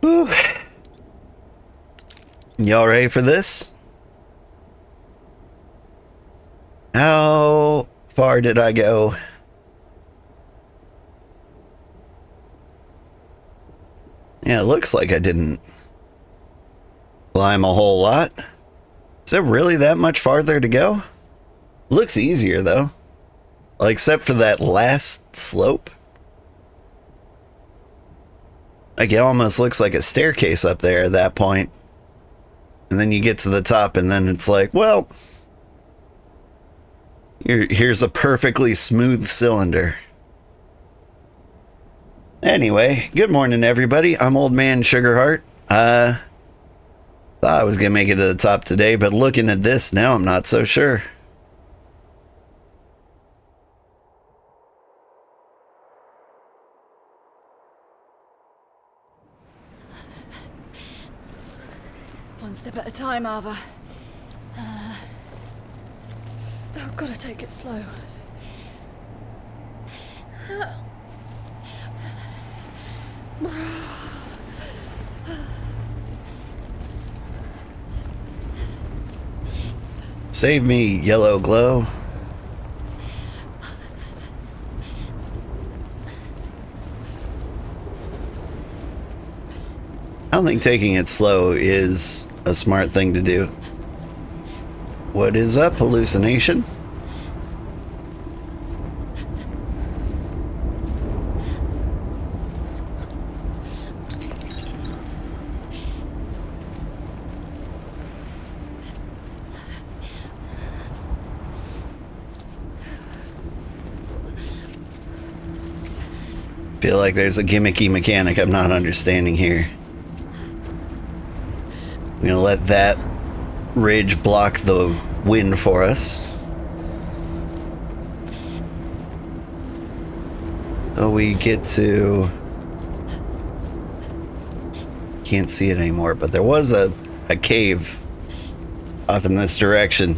Whew. Y'all ready for this? How far did I go? Yeah, it looks like I didn't climb a whole lot. Is it really that much farther to go? Looks easier though. Well, except for that last slope. Like it almost looks like a staircase up there at that point. And then you get to the top and then it's like, well, here's a perfectly smooth cylinder. Anyway, good morning everybody. I'm Old Man Sugarheart. Thought I was gonna make it to the top today, but looking at this now, I'm not so sure. One step at a time, Ava. I've got to take it slow. Save me, yellow glow. I don't think taking it slow is a smart thing to do. What is up, hallucination? Feel like there's a gimmicky mechanic I'm not understanding here. I'm gonna let that ridge block the wind for us. So we get to... Can't see it anymore, but there was a cave off in this direction.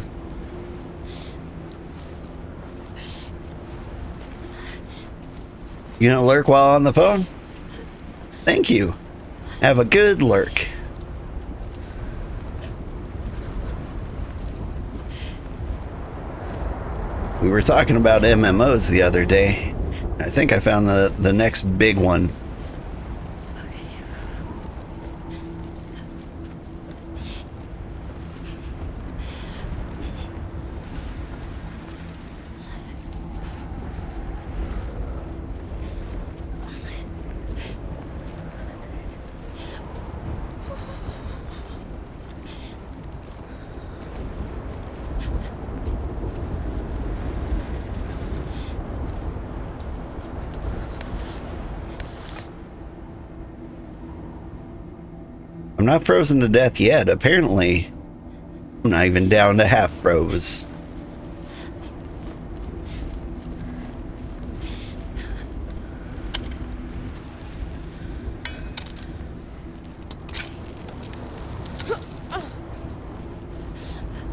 You gonna lurk while on the phone? Thank you. Have a good lurk. We were talking about MMOs the other day. I think I found the next big one. I'm not frozen to death yet. Apparently, I'm not even down to half froze.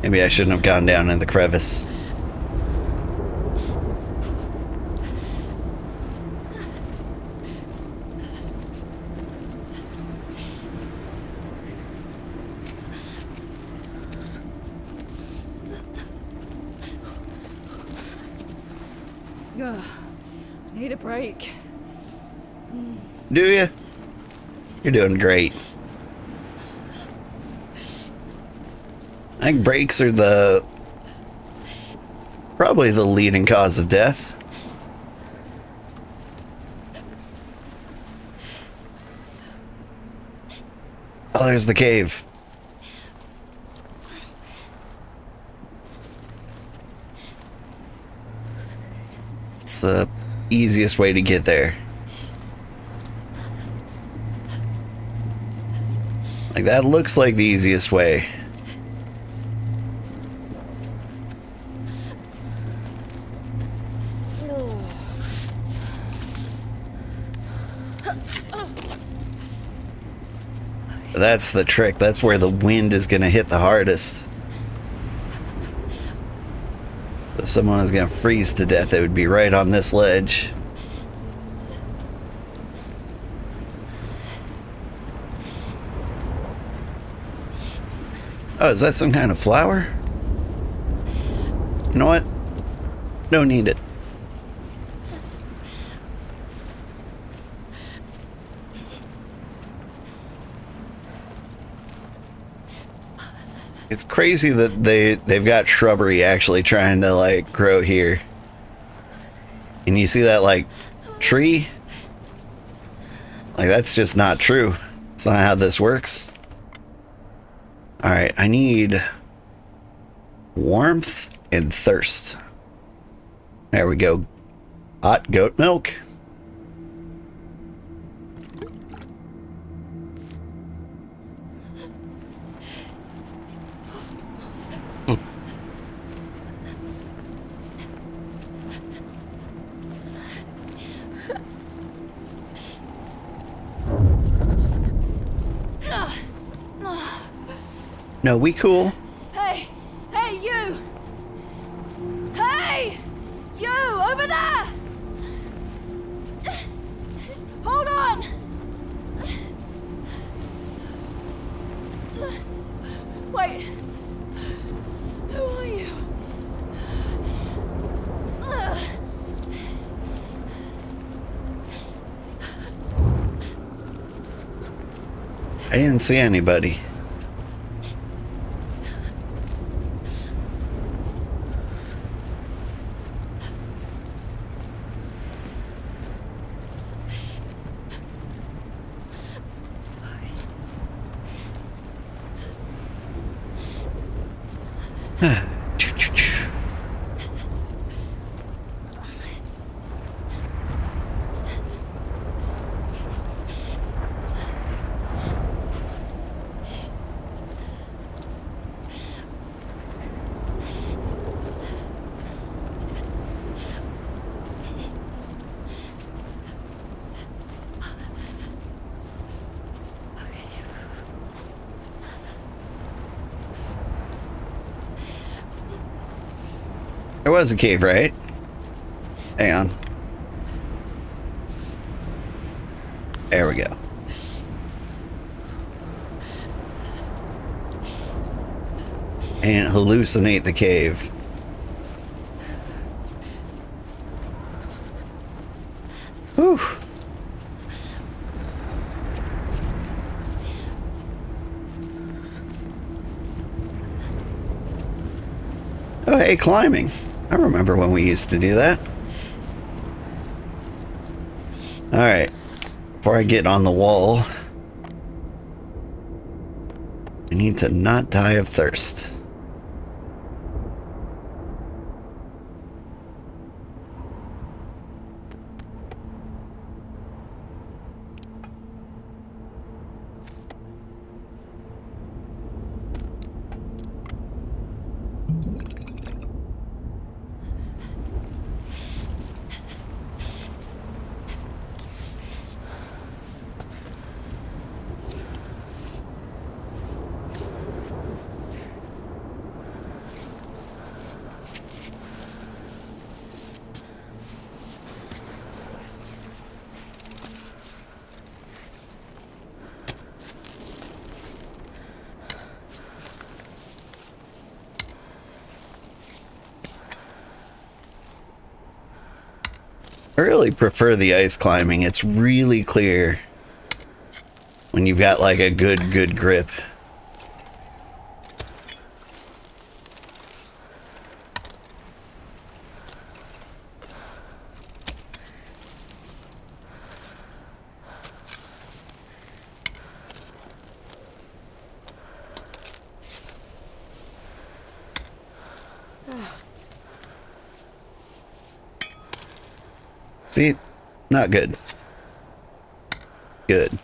Maybe I shouldn't have gone down in the crevice. I need a break. Do you? You're doing great. I think breaks are probably the leading cause of death. Oh, there's the cave. It's the easiest way to get there. Like, that looks like the easiest way. That's the trick. That's where the wind is going to hit the hardest. If someone was going to freeze to death, it would be right on this ledge. Oh, is that some kind of flower? You know what? Don't need it. It's crazy that they've got shrubbery actually trying to like grow here. And you see that like tree? Like that's just not true. It's not how this works. All right, I need warmth and thirst. There we go. Hot goat milk. No, we cool. Hey! Hey, you! Hey! You! Over there! Just hold on! Wait. Who are you? I didn't see anybody. There was a cave, right? Hang on. There we go. And hallucinate the cave. Whew. Oh, hey, climbing. I remember when we used to do that. Alright. Before I get on the wall, I need to not die of thirst. I really prefer the ice climbing. It's really clear when you've got like a good grip. See? Not good. Good.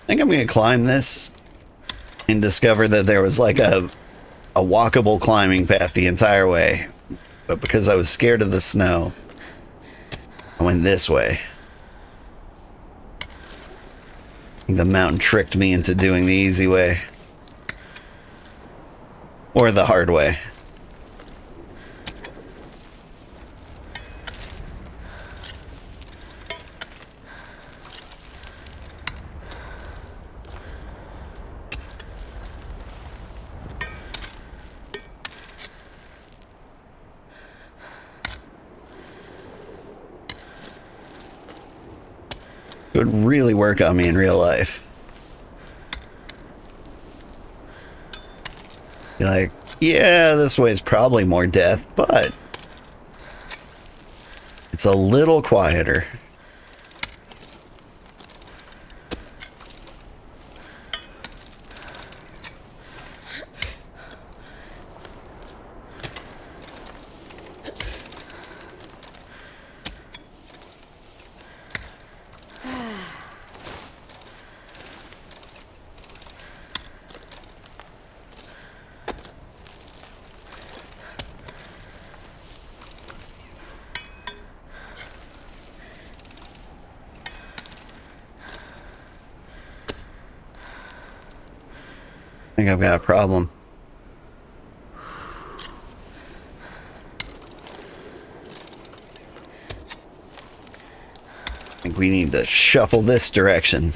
I think I'm gonna climb this and discover that there was like a walkable climbing path the entire way. But because I was scared of the snow, I went this way. I think the mountain tricked me into doing the easy way. Or the hard way. It would really work on me in real life. You're like, yeah, this way is probably more death, but it's a little quieter. I think I've got a problem. I think we need to shuffle this direction.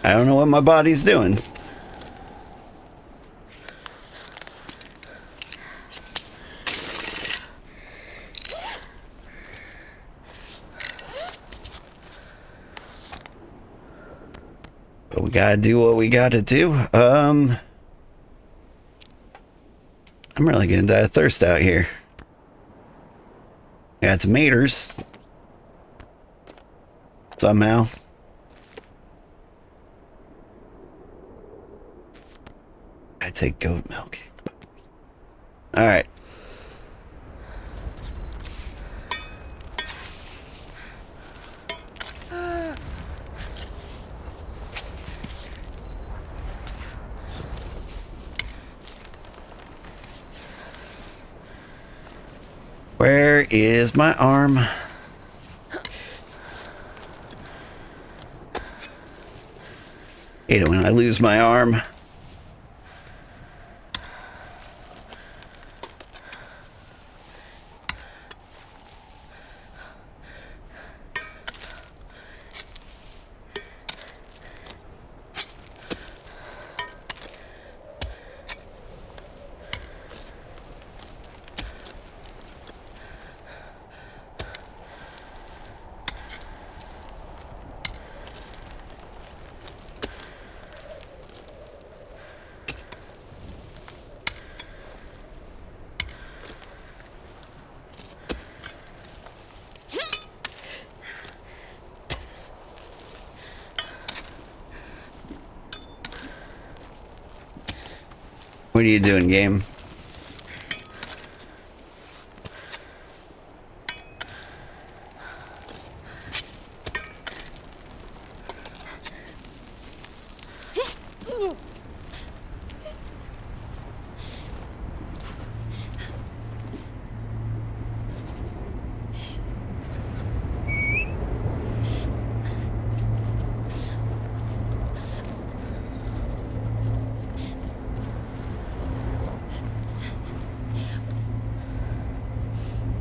I don't know what my body's doing. But we gotta do what we gotta do. I'm really gonna die of thirst out here. Got tomatoes. Somehow. I take goat milk. Alright. Where is my arm? Hate it when I lose my arm. What are you doing, game?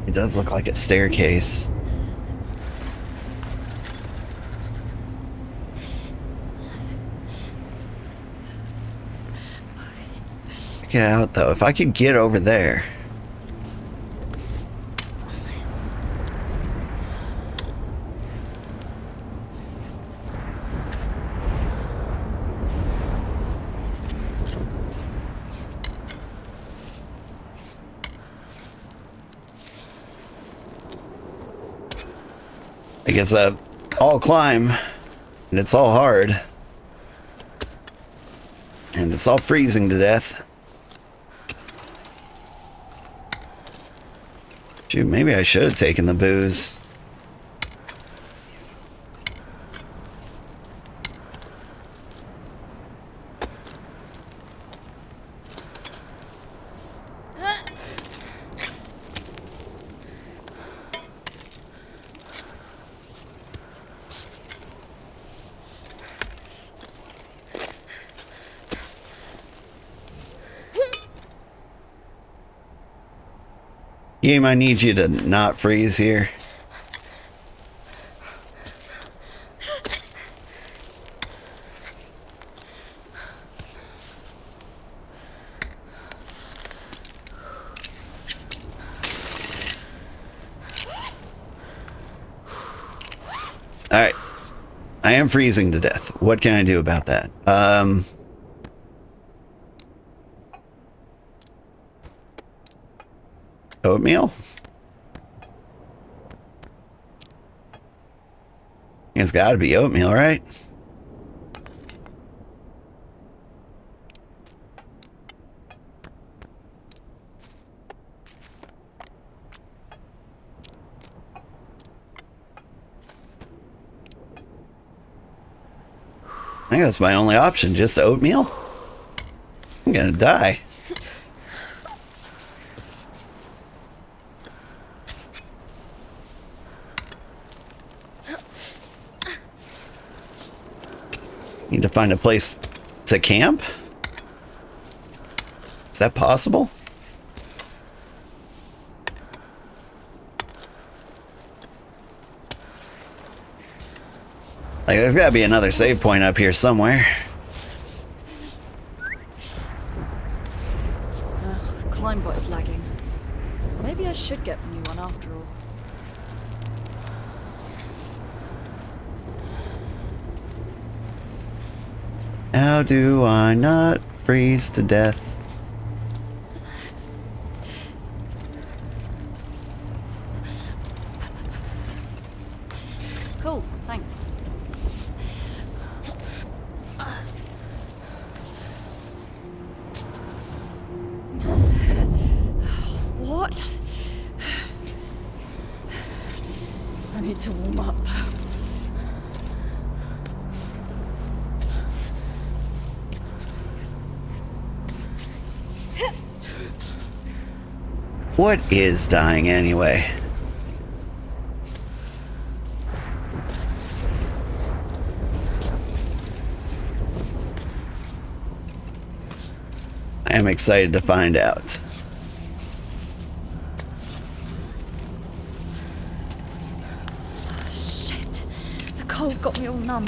It does look like a staircase. Get out though. If I could get over there. Like it's a all climb and it's all hard and it's all freezing to death. Shoot, maybe I should have taken the booze. Game, I need you to not freeze here. Alright. I am freezing to death. What can I do about that? Oatmeal? It's gotta be oatmeal, right? I think that's my only option, just oatmeal. I'm gonna die. Need to find a place to camp? Is that possible? Like, there's gotta be another save point up here somewhere. The climb bot is lagging. Maybe I should get a new one after all. How do I not freeze to death? Cool, thanks. What? I need to warm up. What is dying anyway? I am excited to find out. Shit. The cold got me all numb.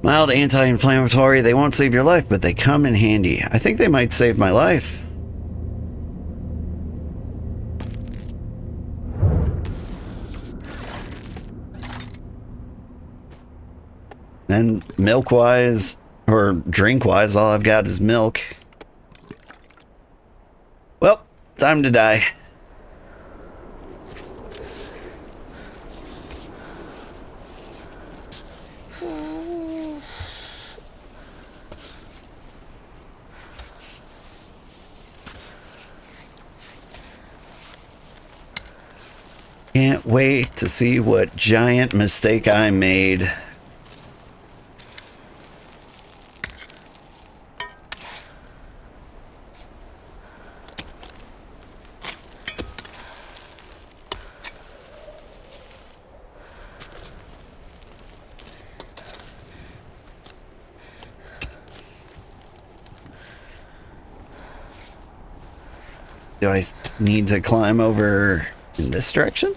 Mild anti-inflammatory, they won't save your life, but they come in handy. I think they might save my life. Then milk-wise, or drink-wise, all I've got is milk. Well, time to die. Can't wait to see what giant mistake I made. Do I need to climb over in this direction?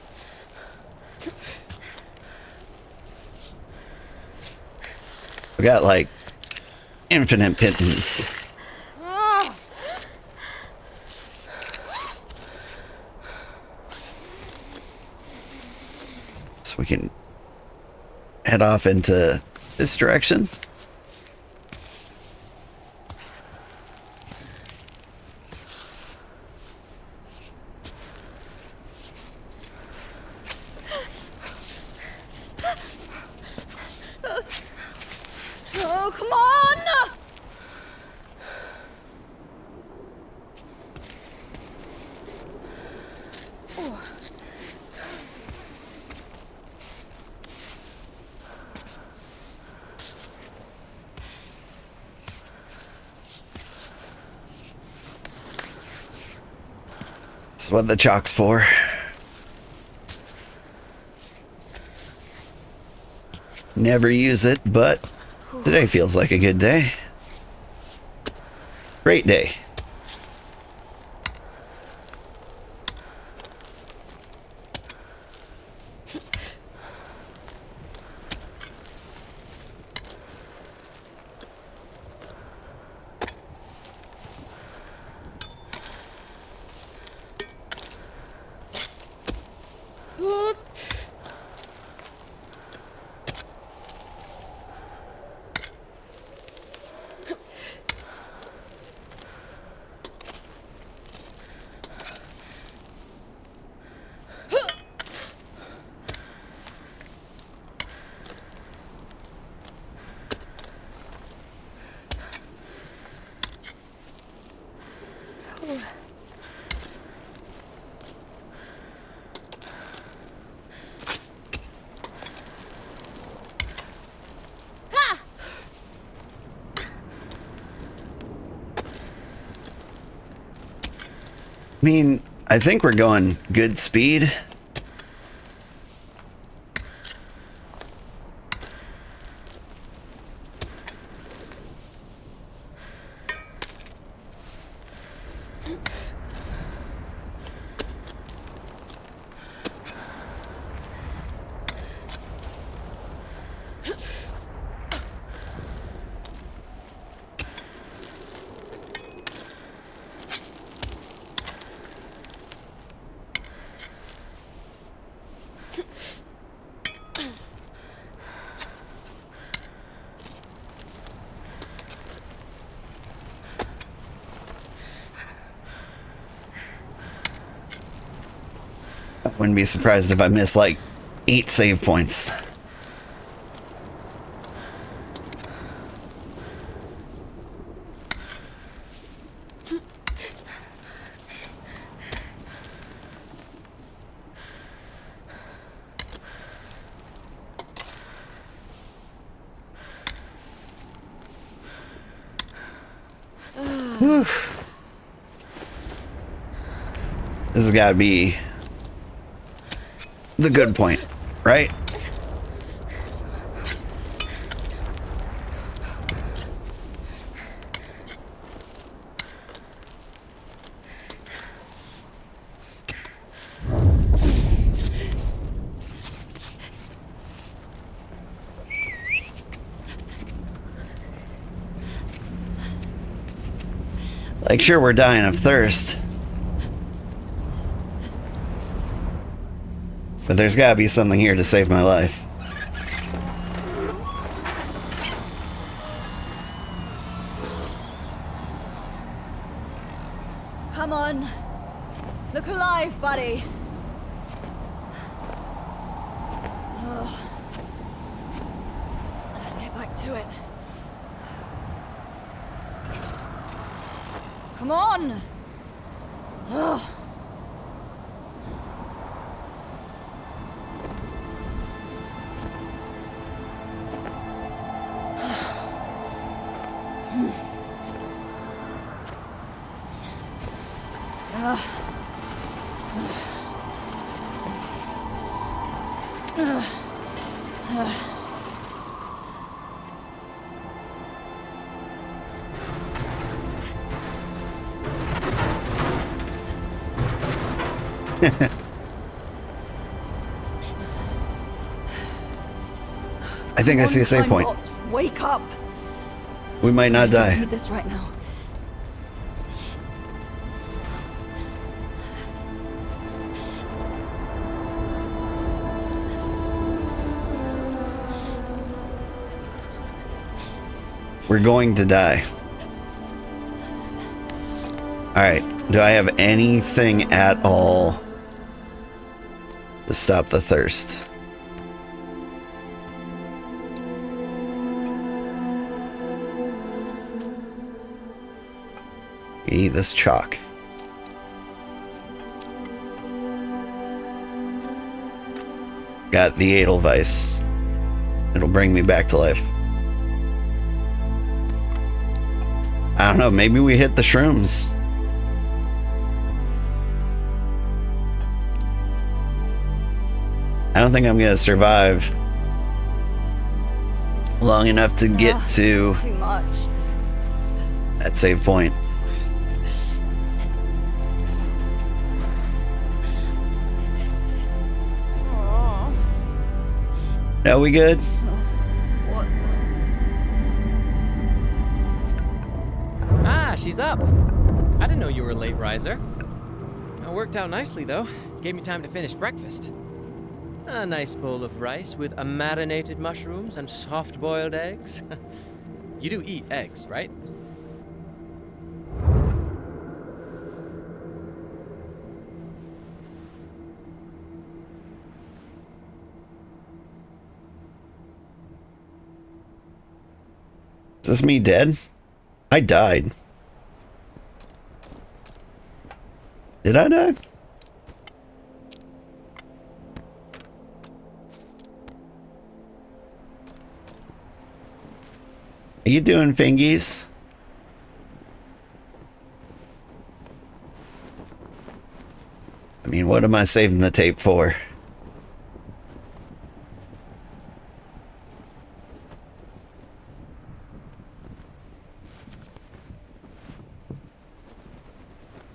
We got like infinite pittance. So we can head off into this direction. Oh, come on! That's what the chalk's for. Never use it, but today feels like a good day. Great day. I mean, I think we're going good speed. Wouldn't be surprised if I miss like 8 save points. Whew. This has got to be the good point, right? Like, sure, we're dying of thirst. But there's gotta be something here to save my life. Come on. Look alive, buddy. Oh. Let's get back to it. Come on. Oh. I think I see a save point. Wake up. We might not I die. need this right now. We're going to die. Alright, do I have anything at all to stop the thirst? Eat this chalk. Got the Edelweiss. It'll bring me back to life. I don't know, maybe we hit the shrooms. I don't think I'm gonna survive long enough to get to It's too much. that save point. Oh, Are we good? what? Ah, she's up. I didn't know you were a late riser. It worked out nicely, though. Gave me time to finish breakfast. A nice bowl of rice with marinated mushrooms and soft-boiled eggs. You do eat eggs, right? Is this me dead? I died. Did I die? Are you doing fingies? I mean, what am I saving the tape for?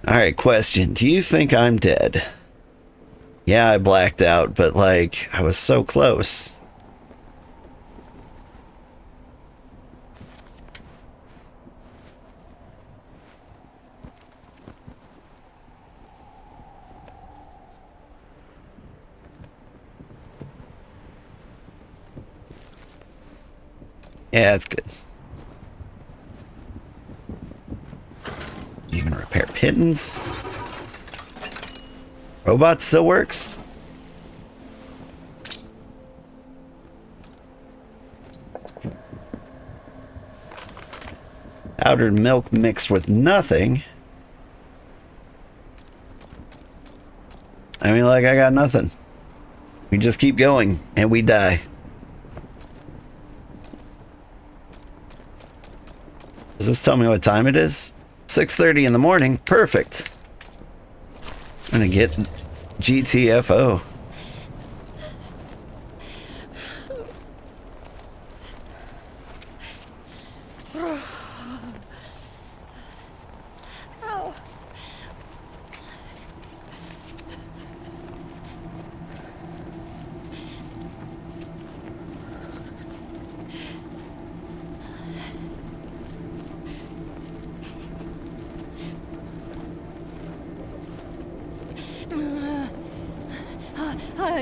Alright, question. Do you think I'm dead? Yeah, I blacked out, but like, I was so close. Yeah, that's good. You can repair pittons. Robot still works. Powdered milk mixed with nothing. I mean, like, I got nothing. We just keep going and we die. Does this tell me what time it is? 6:30 in the morning. Perfect. I'm gonna get GTFO. Ow.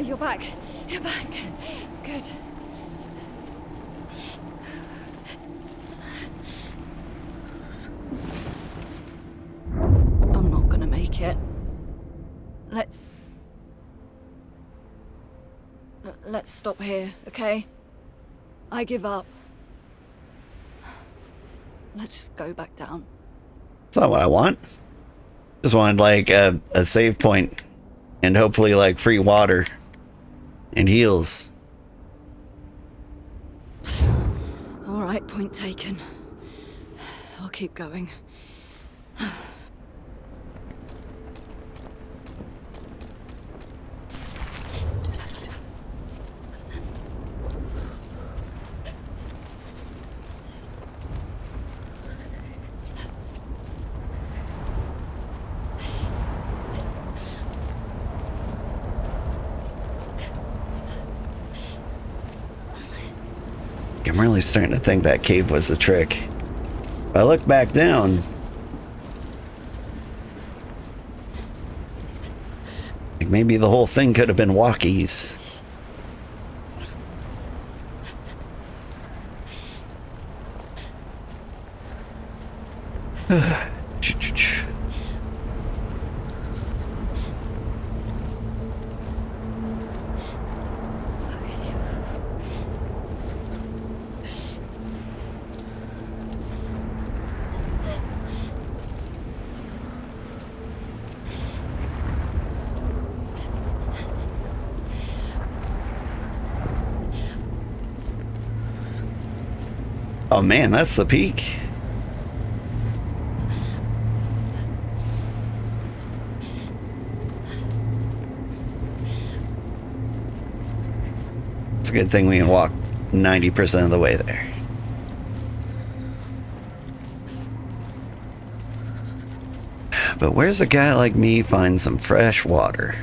You're back. You're back. Good. I'm not gonna make it. Let's stop here, okay? I give up. Let's just go back down. That's not what I want. Just wanted like a save point and hopefully like free water and heals. All right, point taken. I'll keep going. I'm really starting to think that cave was a trick. If I look back down, like maybe the whole thing could have been walkies. Oh man, that's the peak. It's a good thing we can walk 90% of the way there. But where's a guy like me find some fresh water?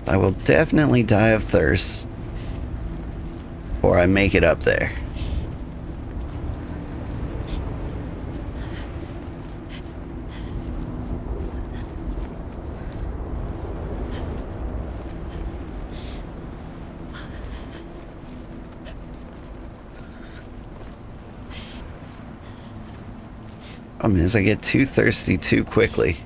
I will definitely die of thirst before I make it up there. Problem is, I get too thirsty too quickly.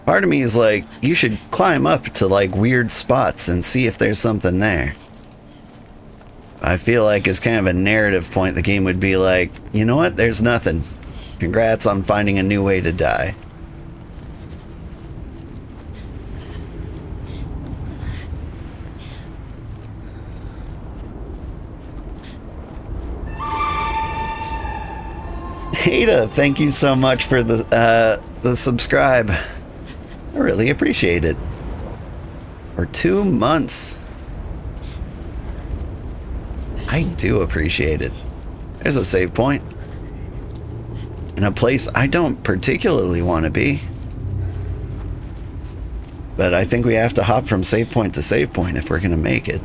Part of me is like, you should climb up to like weird spots and see if there's something there. I feel like as kind of a narrative point, the game would be like, you know what, there's nothing. Congrats on finding a new way to die. Ada, thank you so much for the subscribe. I really appreciate it. For 2 months. I do appreciate it. There's a save point. In a place I don't particularly want to be. But I think we have to hop from save point to save point if we're going to make it.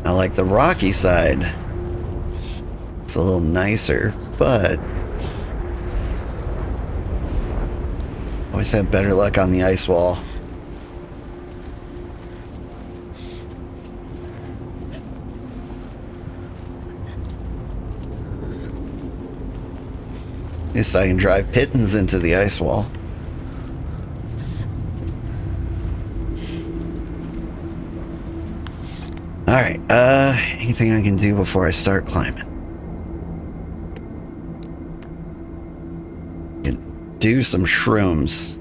I like the rocky side. It's a little nicer, but always have better luck on the ice wall. At least I can drive pittance into the ice wall. Alright, anything I can do before I start climbing? Can do some shrooms.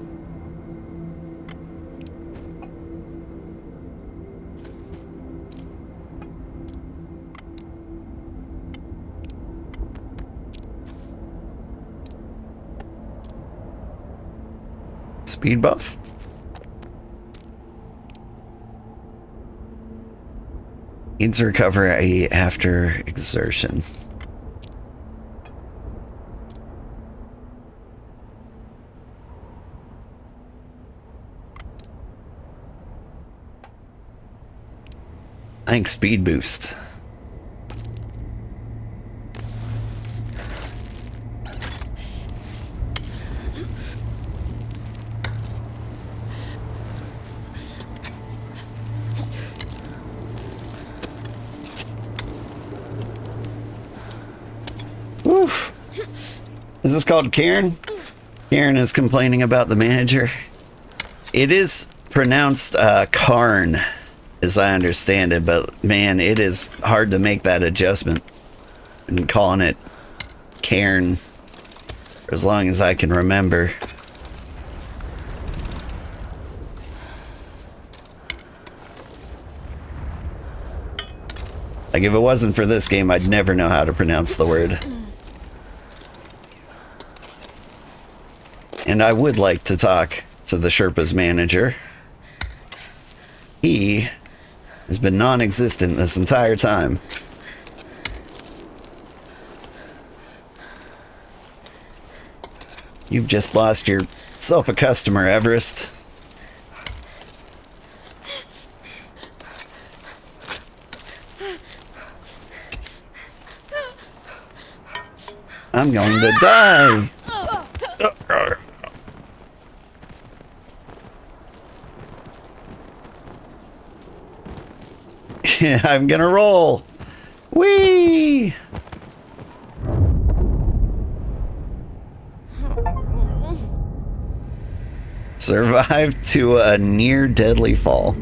Speed buff. Needs to recover after exertion. I think speed boost. Woof. Is this called Cairn? Cairn is complaining about the manager. It is pronounced Cairn, as I understand it, but man, it is hard to make that adjustment. I've been calling it Cairn for as long as I can remember. Like, if it wasn't for this game, I'd never know how to pronounce the word. And I would like to talk to the Sherpa's manager. He has been non-existent this entire time. You've just lost yourself a customer, Everest. I'm going to die. I'm gonna roll. Whee! Survived to a near deadly fall.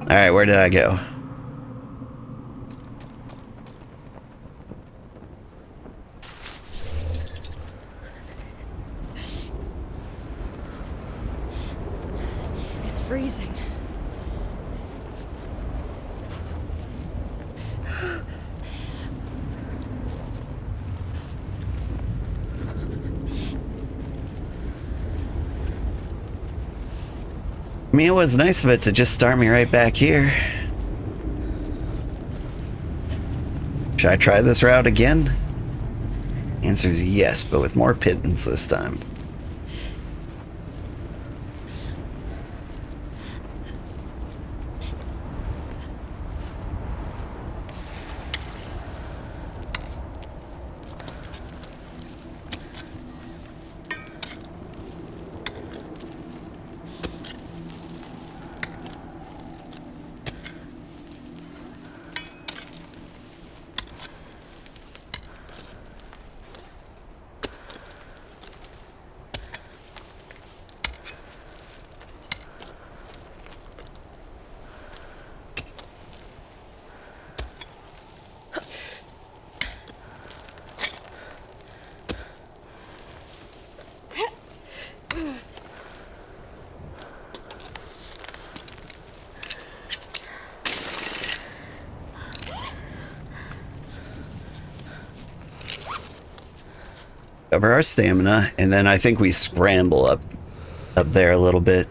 Alright, where did I go? freezing. I mean, it was nice of it to just start me right back here. Should I try this route again? Answer is yes, but with more pittance this time. Cover our stamina, and then I think we scramble up there a little bit.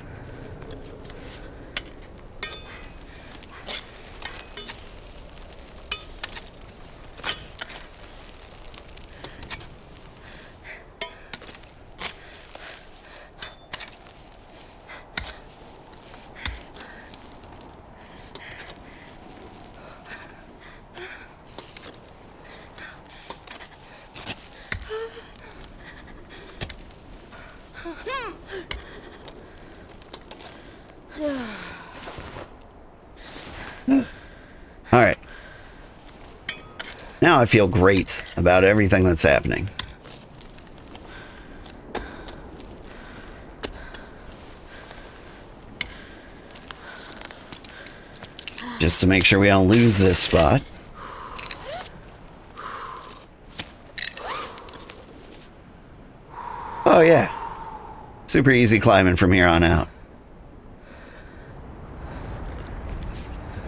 All right. Now I feel great about everything that's happening. Just to make sure we don't lose this spot. Oh yeah. Super easy climbing from here on out.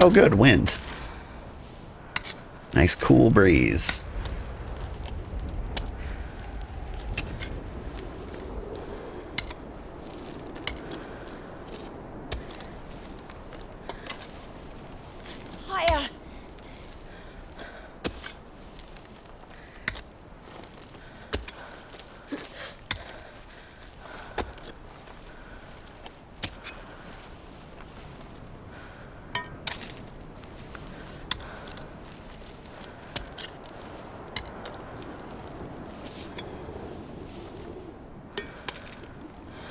Oh good, wind. Nice cool breeze. Higher.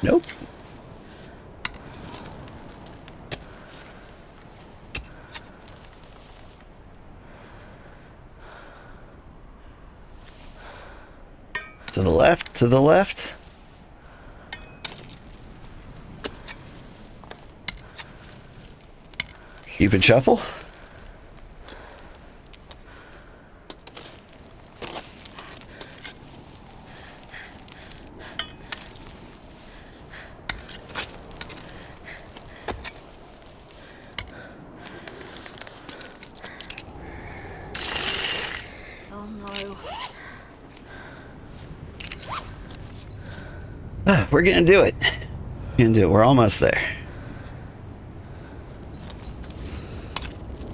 Nope. To the left, to the left. Cupid shuffle. Oh no. We're gonna do it. Gonna do it. We're almost there.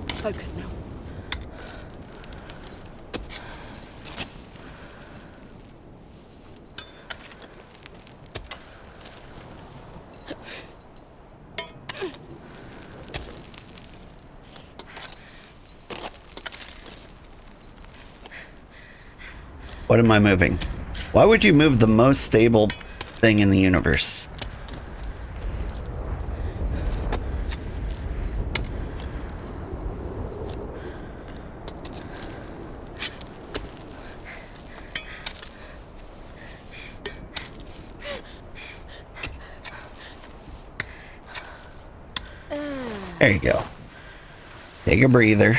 Focus now. What am I moving? Why would you move the most stable thing in the universe? There you go. Take a breather.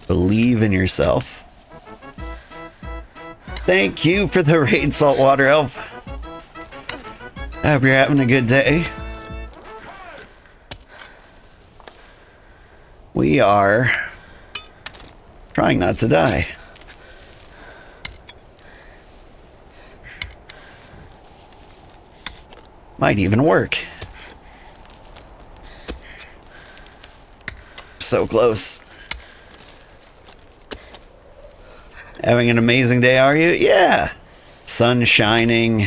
Believe in yourself. Thank you for the raid, Saltwater Elf. I hope you're having a good day. we are trying not to die. Might even work. So close. Having an amazing day, are you? Yeah. Sun shining.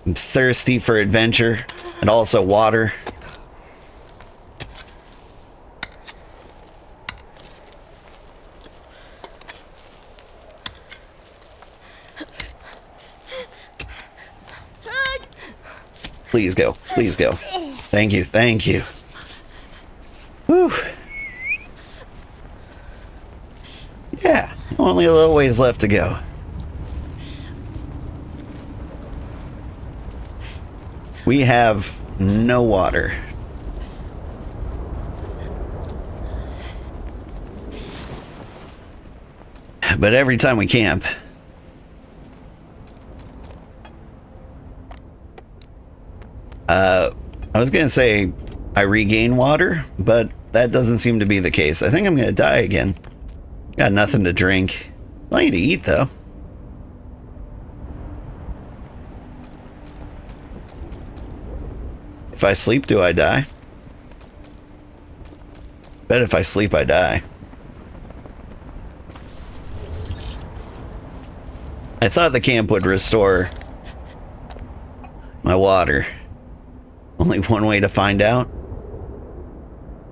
I'm thirsty for adventure and also water. Please go. Please go. Thank you. Thank you. Whew. Yeah. Only a little ways left to go. We have no water. But every time we camp, I was gonna say I regain water, but that doesn't seem to be the case. I think I'm gonna die again. Got nothing to drink. Plenty to eat though. If I sleep, do I die? Bet if I sleep, I die. I thought the camp would restore my water. Only one way to find out.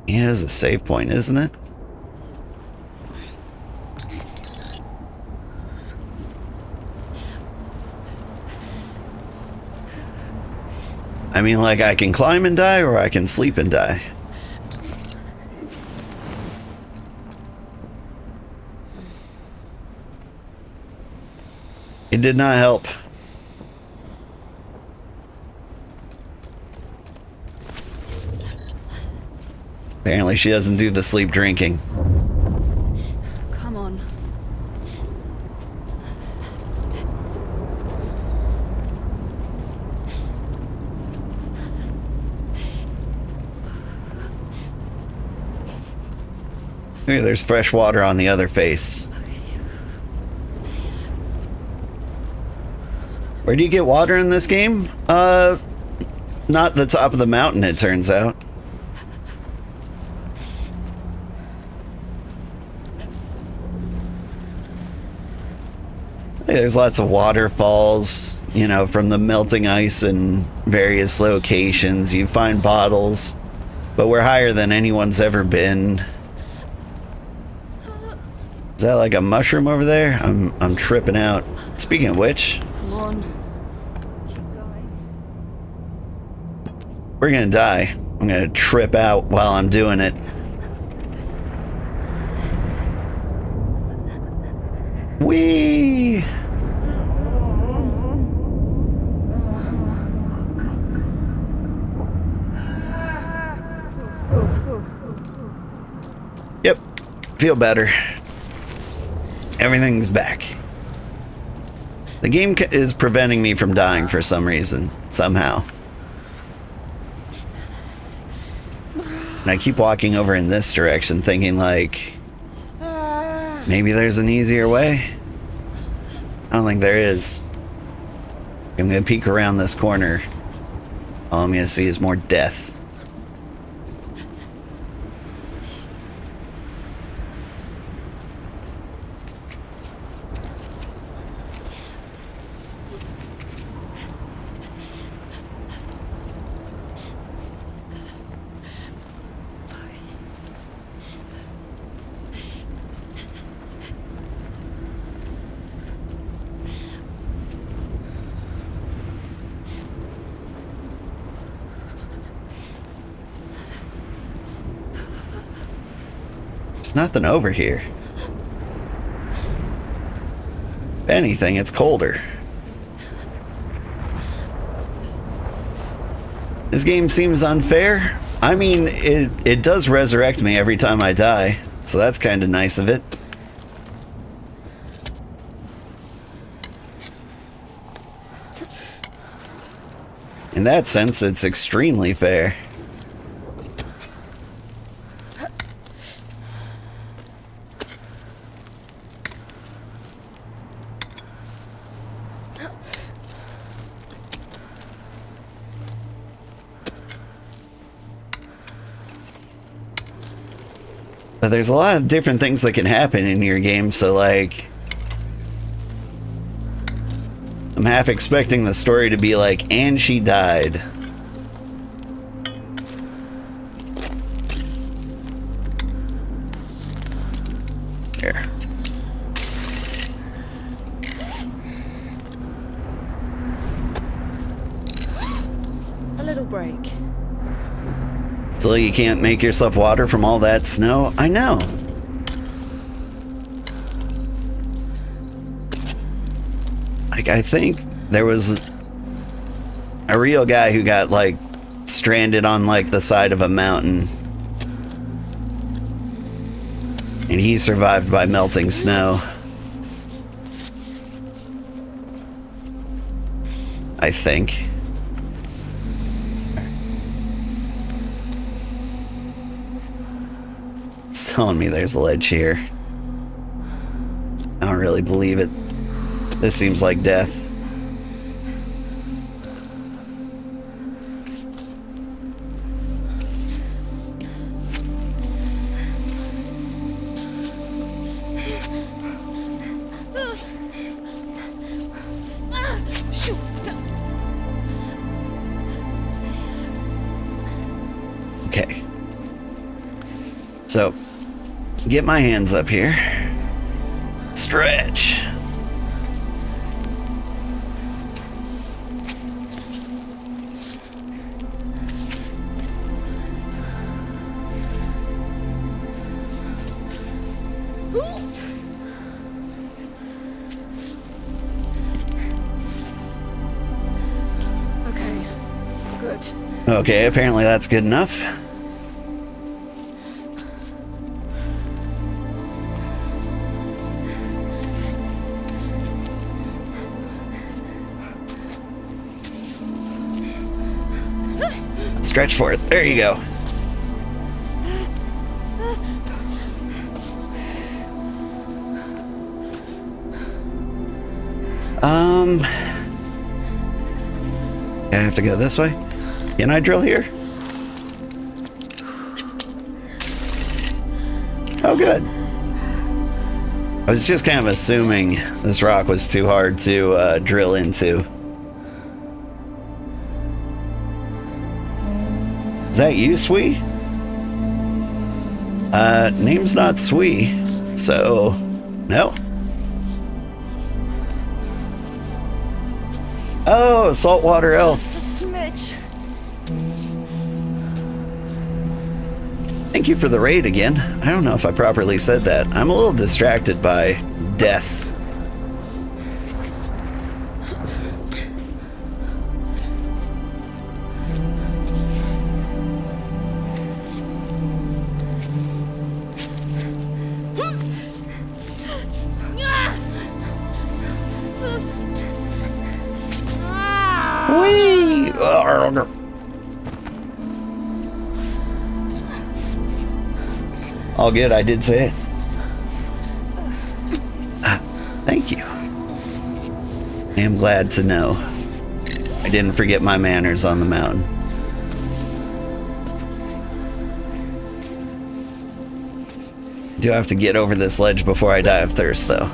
Yeah, it's a save point, isn't it? I mean, like, I can climb and die, or I can sleep and die. It did not help. Apparently she doesn't do the sleep drinking. Come on. Hey, there's fresh water on the other face. Where do you get water in this game? Not the top of the mountain, it turns out. There's lots of waterfalls, you know, from the melting ice in various locations. You find bottles, but we're higher than anyone's ever been. Is that like a mushroom over there? I'm tripping out. Speaking of which, Come on. Keep going. we're gonna die. I'm gonna trip out while I'm doing it. Whee! Yep, feel better. Everything's back. The game is preventing me from dying for some reason, somehow. And I keep walking over in this direction thinking like, maybe there's an easier way. I don't think there is. I'm gonna peek around this corner. All I'm gonna see is more death. There's nothing over here. If anything, it's colder. This game seems unfair. I mean, it does resurrect me every time I die, so that's kind of nice of it. In that sense, it's extremely fair. But there's a lot of different things that can happen in your game, so like I'm half expecting the story to be like, and she died. Here. A little break. So you can't make yourself water from all that snow? I know. Like, I think there was a real guy who got, like, stranded on, like, the side of a mountain. And he survived by melting snow. I think. It's telling me there's a ledge here. I don't really believe it. This seems like death. Okay. So, get my hands up here. Stretch. Okay, good. Okay, apparently that's good enough. Stretch for it. There you go. I have to go this way. Can I drill here? Oh, good. I was just kind of assuming this rock was too hard to drill into. Is that you, Swee? Name's not Swee, so no. Oh, saltwater elf. Just a smidge. Thank you for the raid again. I don't know if I properly said that. I'm a little distracted by death. Whee! All good, I did say it. Thank you. I am glad to know I didn't forget my manners on the mountain. Do I have to get over this ledge before I die of thirst, though?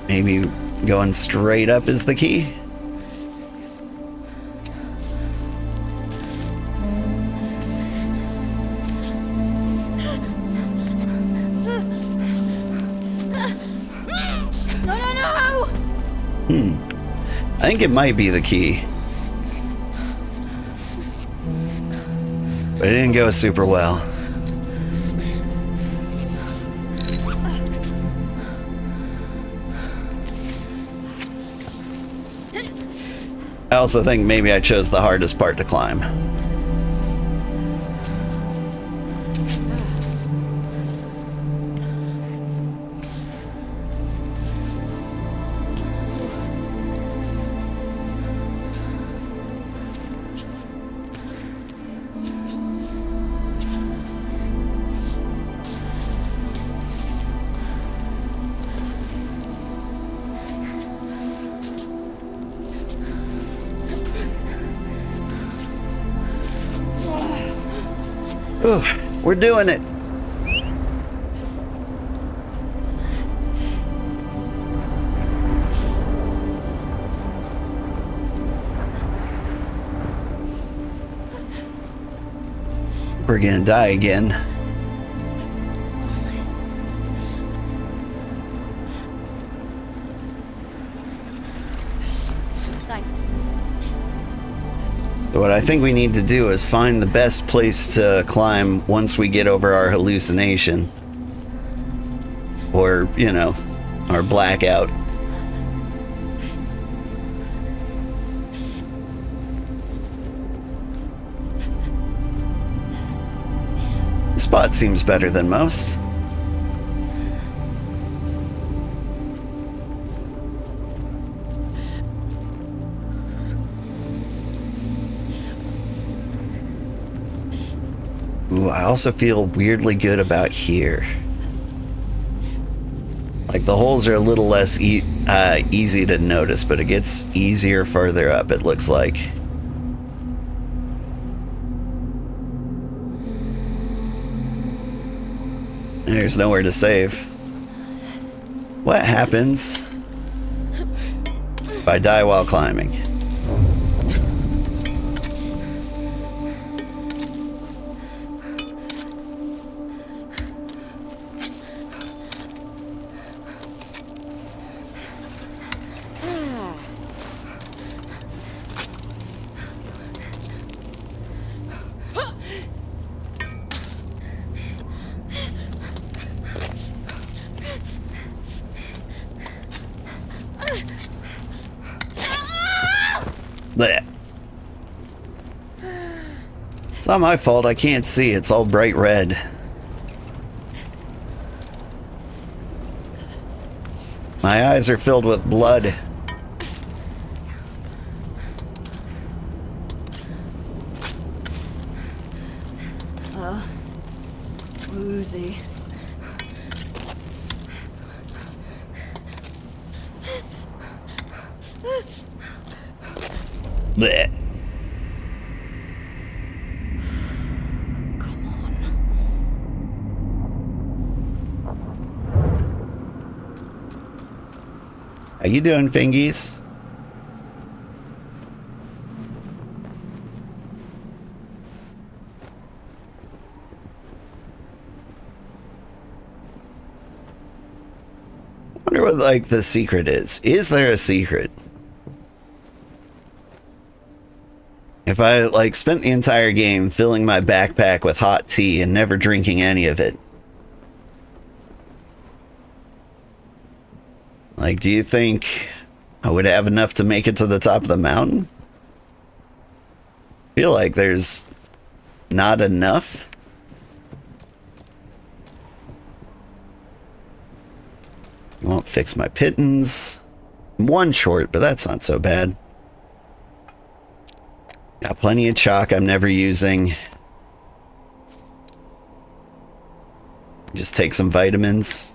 Maybe going straight up is the key? I think it might be the key. But it didn't go super well. I also think maybe I chose the hardest part to climb. Ooh, we're doing it. We're gonna die again. Thanks. So what I think we need to do is find the best place to climb once we get over our hallucination. Or, you know, our blackout. The spot seems better than most. Ooh, I also feel weirdly good about here. Like the holes are a little less easy to notice, but it gets easier further up, it looks like. There's nowhere to save. What happens if I die while climbing? Blech. It's not my fault, I can't see, it's all bright red. My eyes are filled with blood. Woozy. Blech. Come on. How you doing, fingies? I wonder what, like, the secret is. Is there a secret? If I, like, spent the entire game filling my backpack with hot tea and never drinking any of it, like, do you think I would have enough to make it to the top of the mountain? I feel like there's not enough. Won't fix my pittance. One short, but that's not so bad. Got plenty of chalk I'm never using. Just take some vitamins.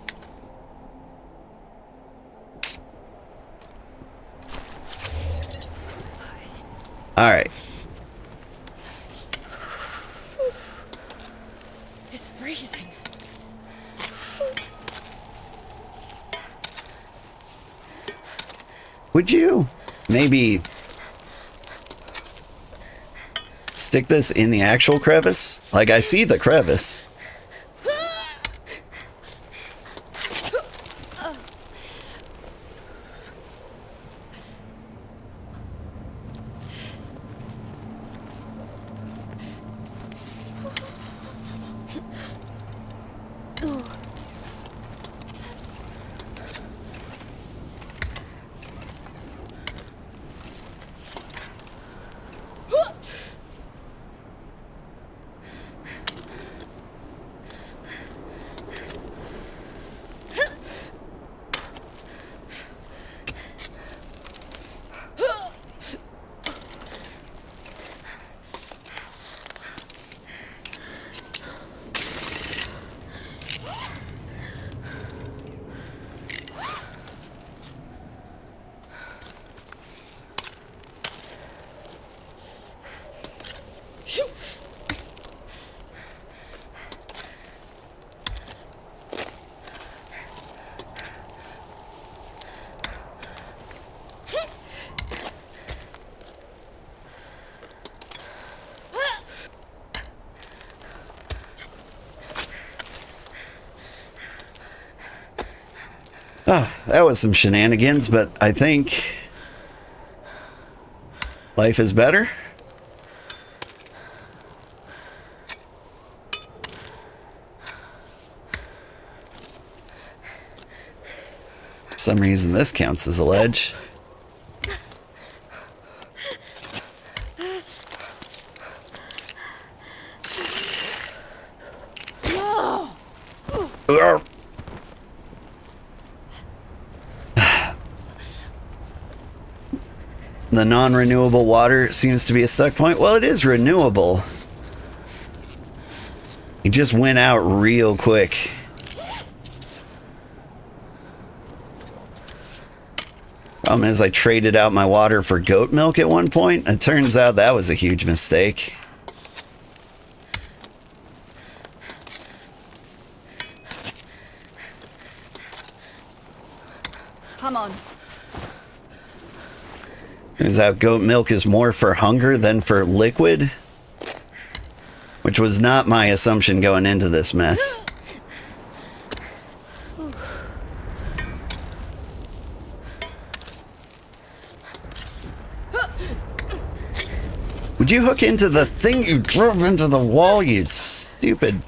All right. It's freezing. Would you maybe stick this in the actual crevice? Like, I see the crevice. Oh, that was some shenanigans, but I think life is better. For some reason, this counts as a ledge. The non-renewable water seems to be a stuck point. Well, it is renewable. It just went out real quick. Problem is, I traded out my water for goat milk at one point. It turns out that was a huge mistake. Come on. Turns out goat milk is more for hunger than for liquid, which was not my assumption going into this mess. Would you hook into the thing you drove into the wall, you stupid...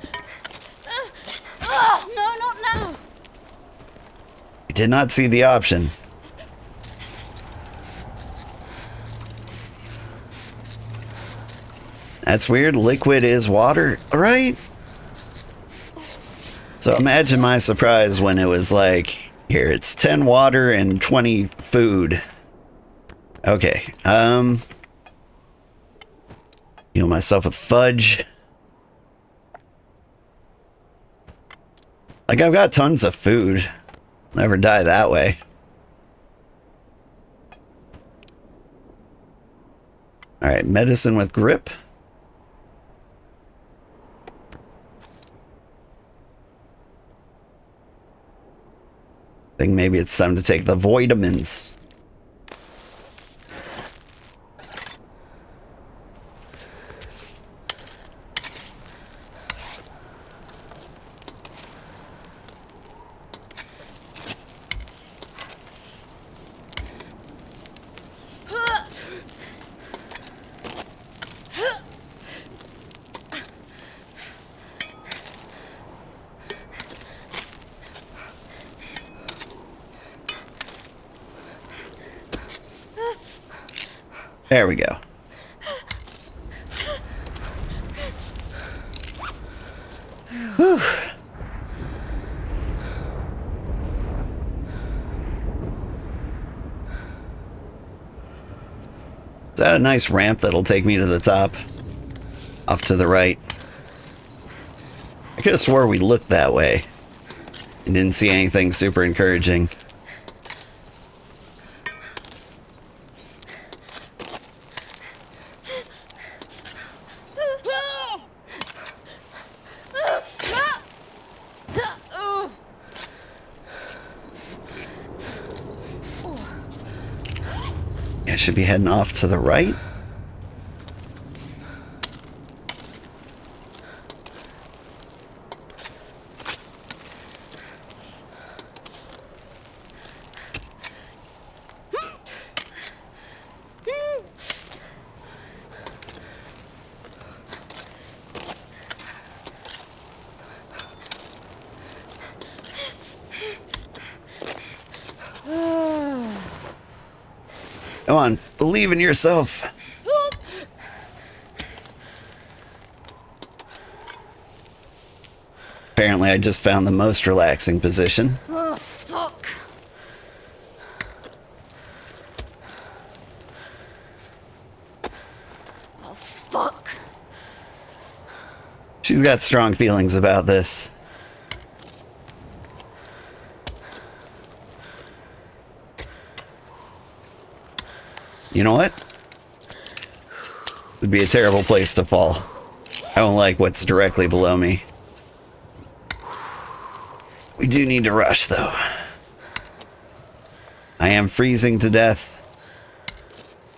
No, not now. I did not see the option. That's weird. Liquid is water, right? So imagine my surprise when it was like, here, it's 10 water and 20 food. Okay, heal myself with fudge. Like, I've got tons of food. Never die that way. Alright, medicine with grip. I think maybe it's time to take the vitamins. There we go. Whew. Is that a nice ramp that'll take me to the top? Off to the right. I could have swore we looked that way and didn't see anything super encouraging. Should be heading off to the right. Come on, believe in yourself. Apparently, I just found the most relaxing position. Oh, fuck. Oh, fuck. She's got strong feelings about this. You know what? It'd be a terrible place to fall. I don't like what's directly below me. We do need to rush, though. I am freezing to death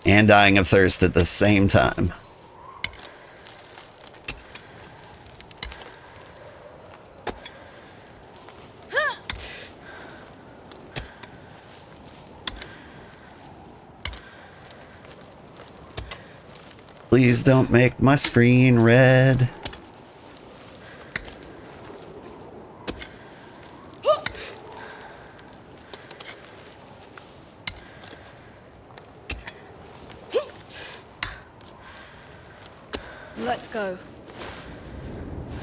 and dying of thirst at the same time. Please don't make my screen red. Let's go.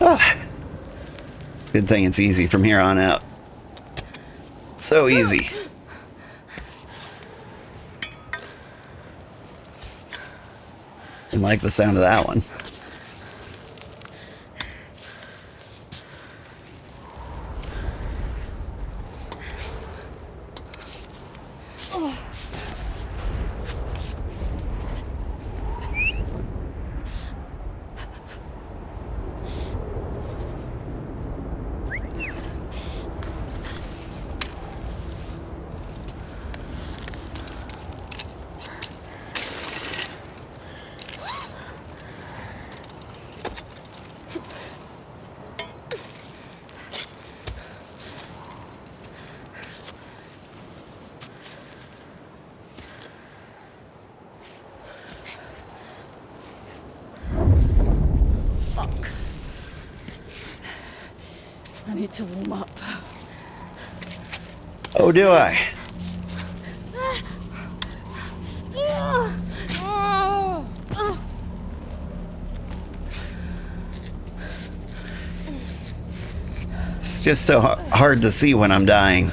It's a good thing it's easy from here on out. So easy. Didn't like the sound of that one. Fuck. I need to warm up. Oh, do I? It's just so hard to see when I'm dying.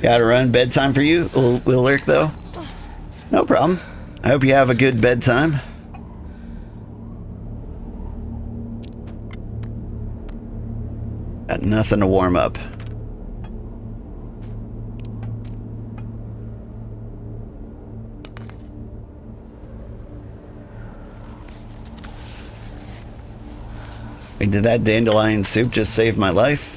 Gotta run. Bedtime for you? Will lurk though? No problem. I hope you have a good bedtime. Got nothing to warm up. Wait, did that dandelion soup just save my life?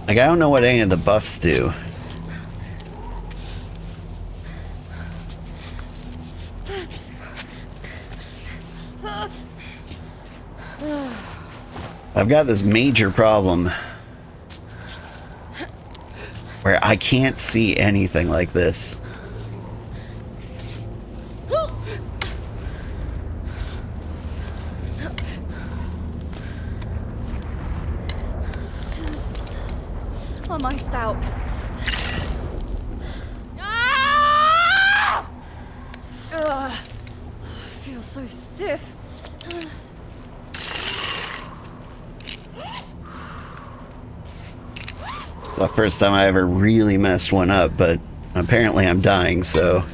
Like, I don't know what any of the buffs do. I've got this major problem where I can't see anything like this. I'm iced out. Ah! Ugh. I feel so stiff. It's the first time I ever really messed one up, but apparently I'm dying, so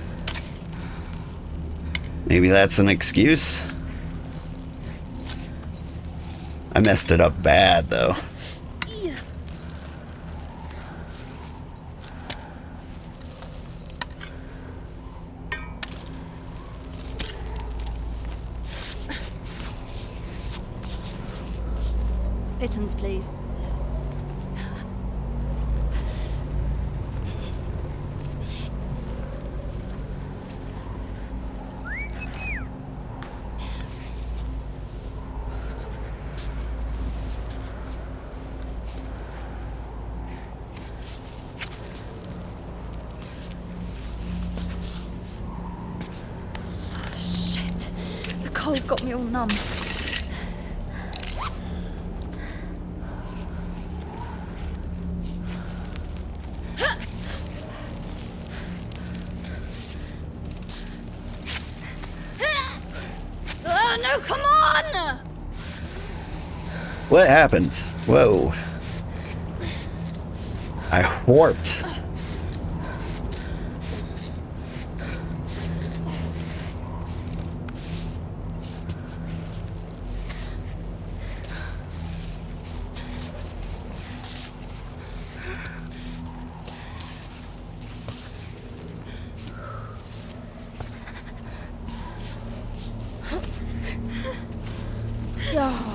maybe that's an excuse. I messed it up bad, though. Pittance, please. Shit. The cold got me all numb. No, come on! What happened? Whoa. I warped. Oh.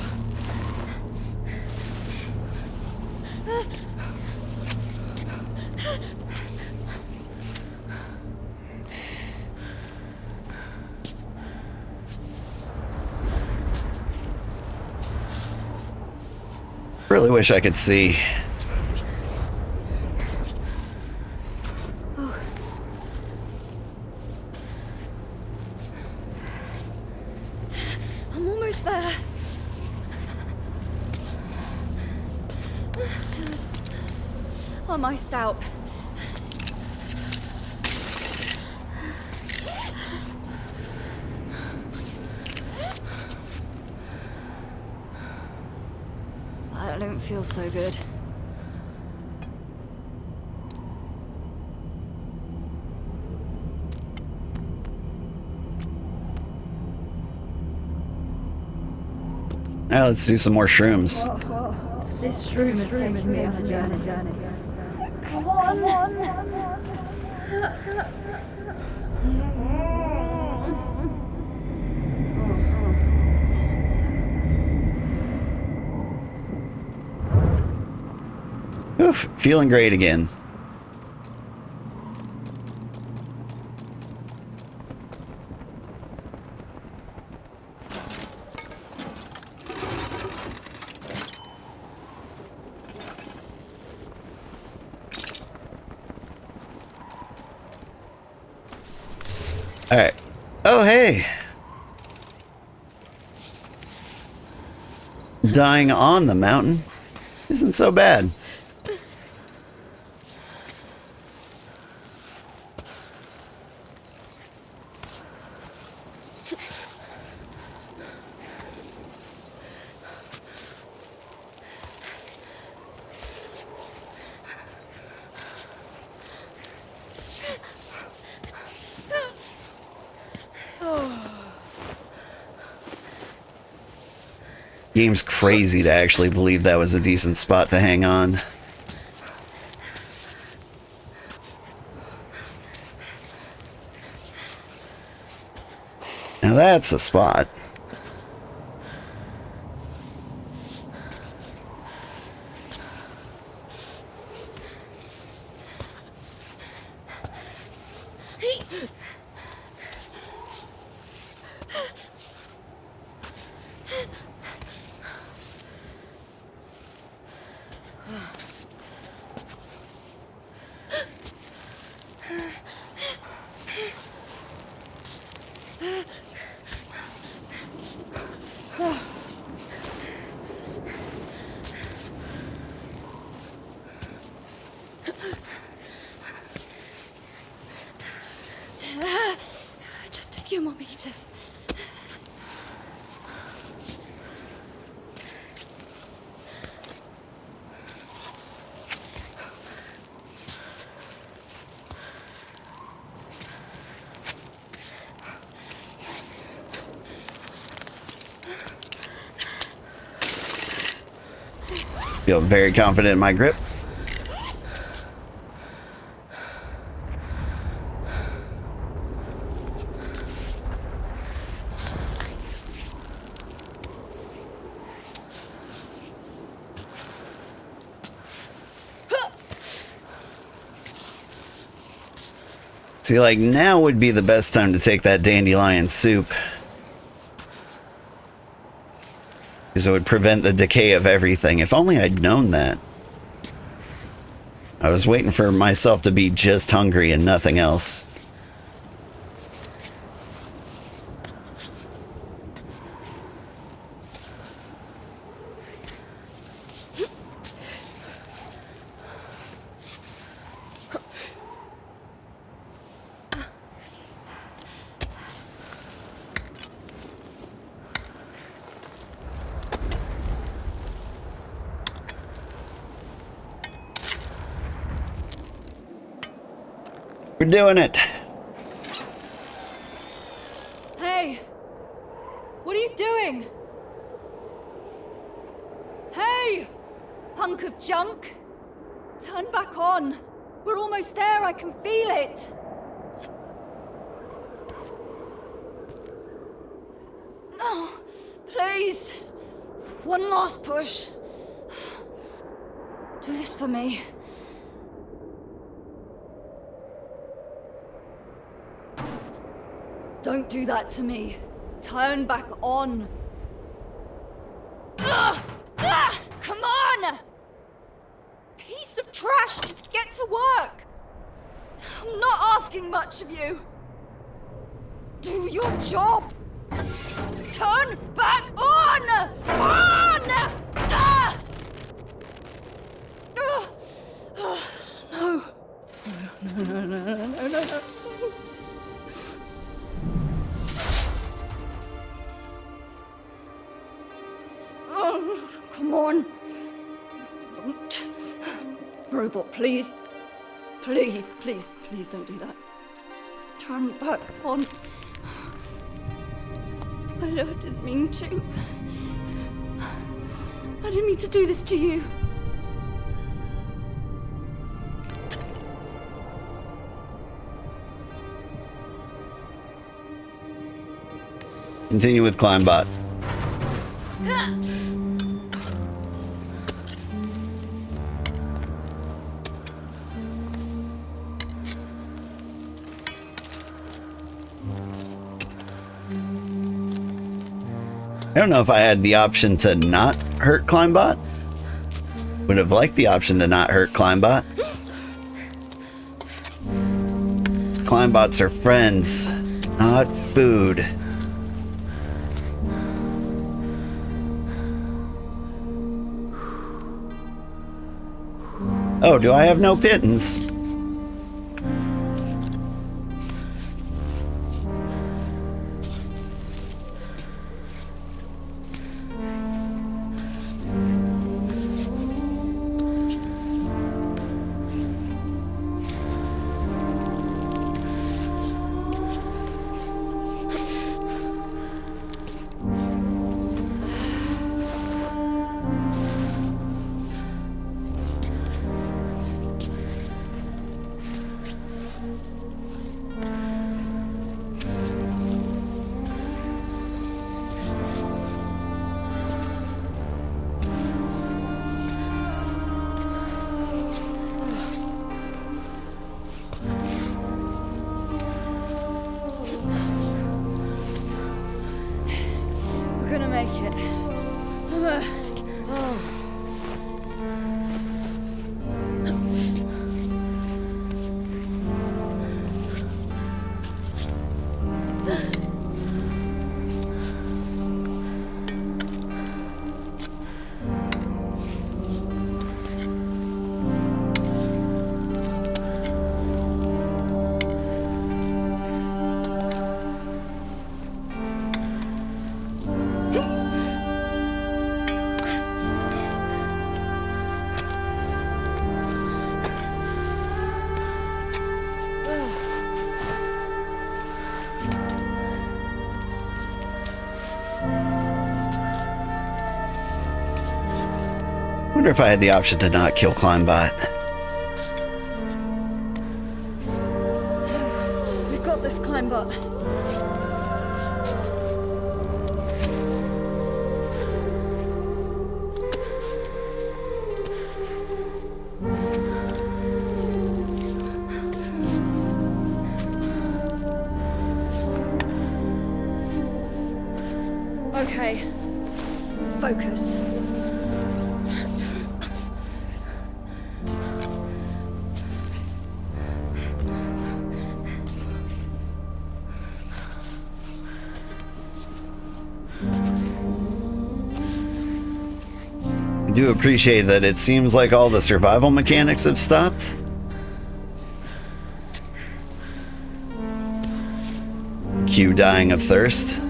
Really wish I could see. I'm almost there. I'm iced out. I don't feel so good. Now let's do some more shrooms. This shroom is taking me on a journey. Come on. Oof, feeling great again. All right. Oh, hey. Dying on the mountain isn't so bad. Game's crazy to actually believe that was a decent spot to hang on. Now that's a spot. Just a few more meters. Feel very confident in my grip. See, like, now would be the best time to take that dandelion soup. Because it would prevent the decay of everything. If only I'd known that. I was waiting for myself to be just hungry and nothing else. We're doing it. Hey! What are you doing? Hey! Hunk of junk! Turn back on! We're almost there, I can feel it! Oh, please! One last push. Do this for me. Don't do that to me. Turn back on. Come on! trash. Just get to work. I'm not asking much of you. Do your job. Turn back on! On! Ah! No. No. Oh, come on. Don't. Robot, please. Please don't do that. Just turn back on. I didn't mean to. I didn't mean to do this to you. Continue with Climbot. I don't know if I had the option to not hurt Climbot. Would have liked the option to not hurt Climbot. Climbbots are friends, not food. Oh, do I have no pittance? We're gonna make it. I wonder if I had the option to not kill Climbot. We've got this, Climbot. Okay. Focus. I do appreciate that it seems like all the survival mechanics have stopped. Q dying of thirst.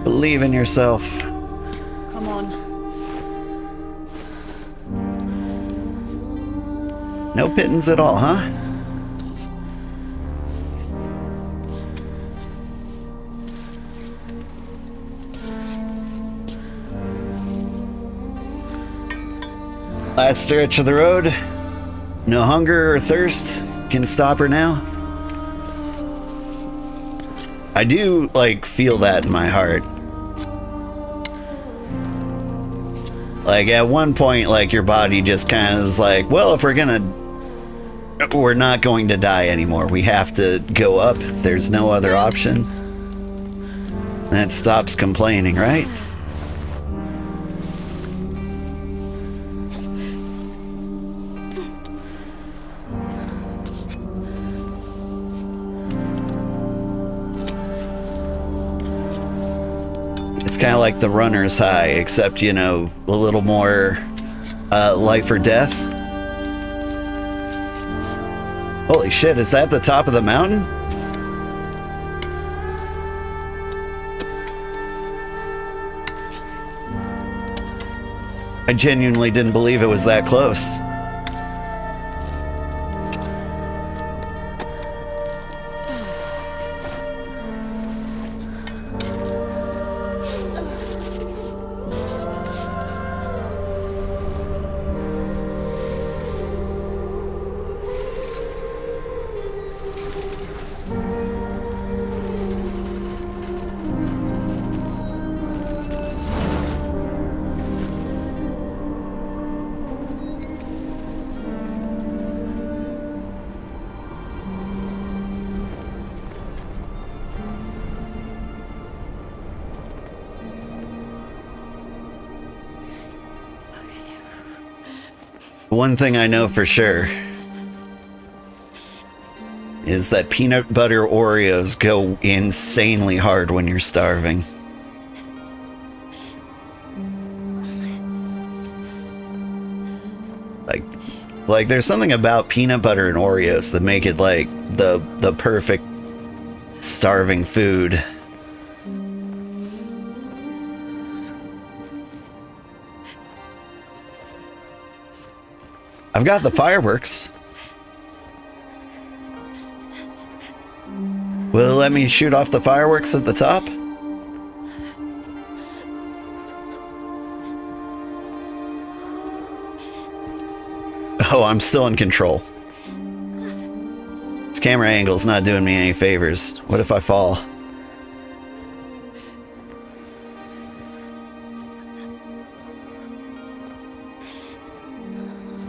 Believe in yourself. Come on. No pittance at all, huh? Last stretch of the road. No hunger or thirst can stop her now. I do, like, feel that in my heart. Like, at one point, like, your body just kind of is like, well, if we're not going to die anymore. We have to go up. There's no other option. And it stops complaining, right? It's kind of like the runner's high, except, you know, a little more life or death. Holy shit, is that the top of the mountain? I genuinely didn't believe it was that close. One thing I know for sure is that peanut butter Oreos go insanely hard when you're starving. Like there's something about peanut butter and Oreos that make it like the perfect starving food. I've got the fireworks. Will it let me shoot off the fireworks at the top? Oh, I'm still in control. This camera angle's not doing me any favors. What if I fall?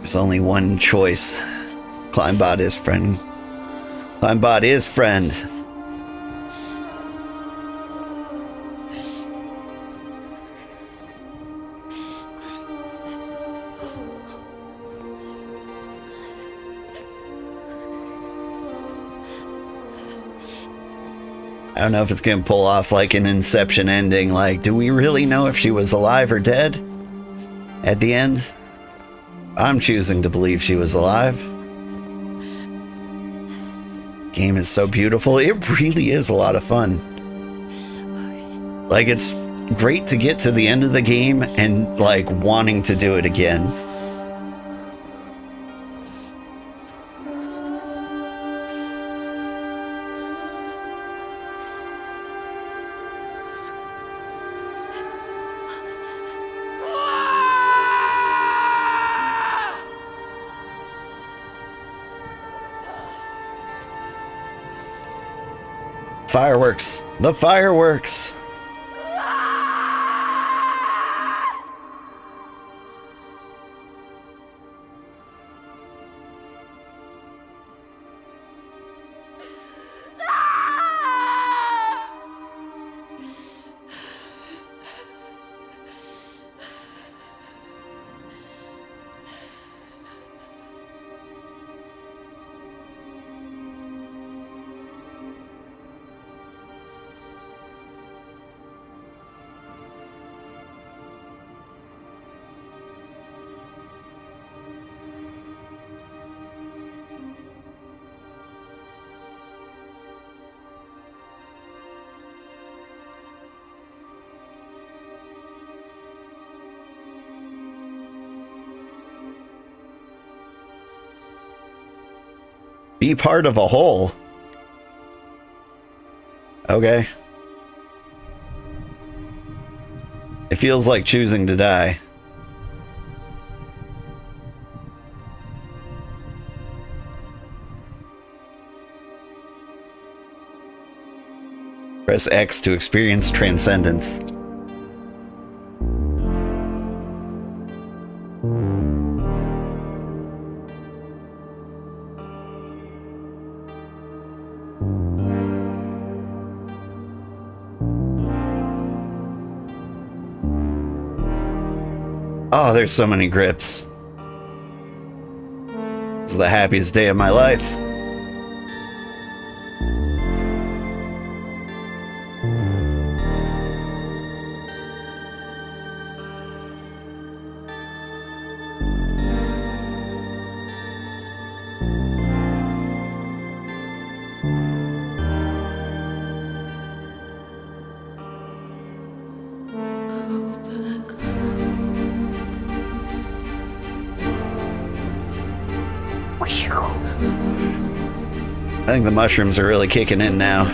There's only one choice. Climbot is friend. Climbot is friend. I don't know if it's gonna pull off like an Inception ending. Like, do we really know if she was alive or dead at the end? I'm choosing to believe she was alive. Game is so beautiful. It really is a lot of fun. Like, it's great to get to the end of the game and like wanting to do it again. Fireworks! The fireworks! Be part of a whole. Okay. It feels like choosing to die. Press X to experience transcendence. Oh, there's so many grips. This is the happiest day of my life. I think the mushrooms are really kicking in now.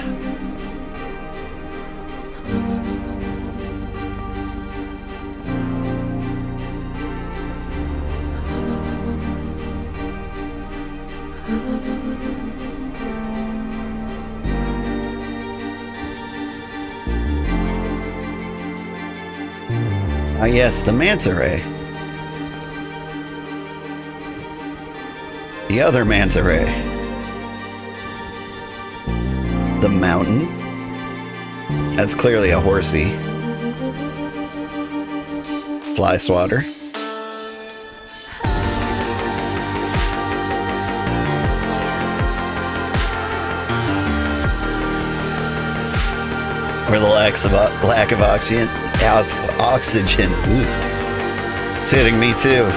Ah, yes, the manta ray. The other manta ray. The mountain. That's clearly a horsey. Fly swatter. Or the lack of oxygen. Oxygen. Ooh. It's hitting me too.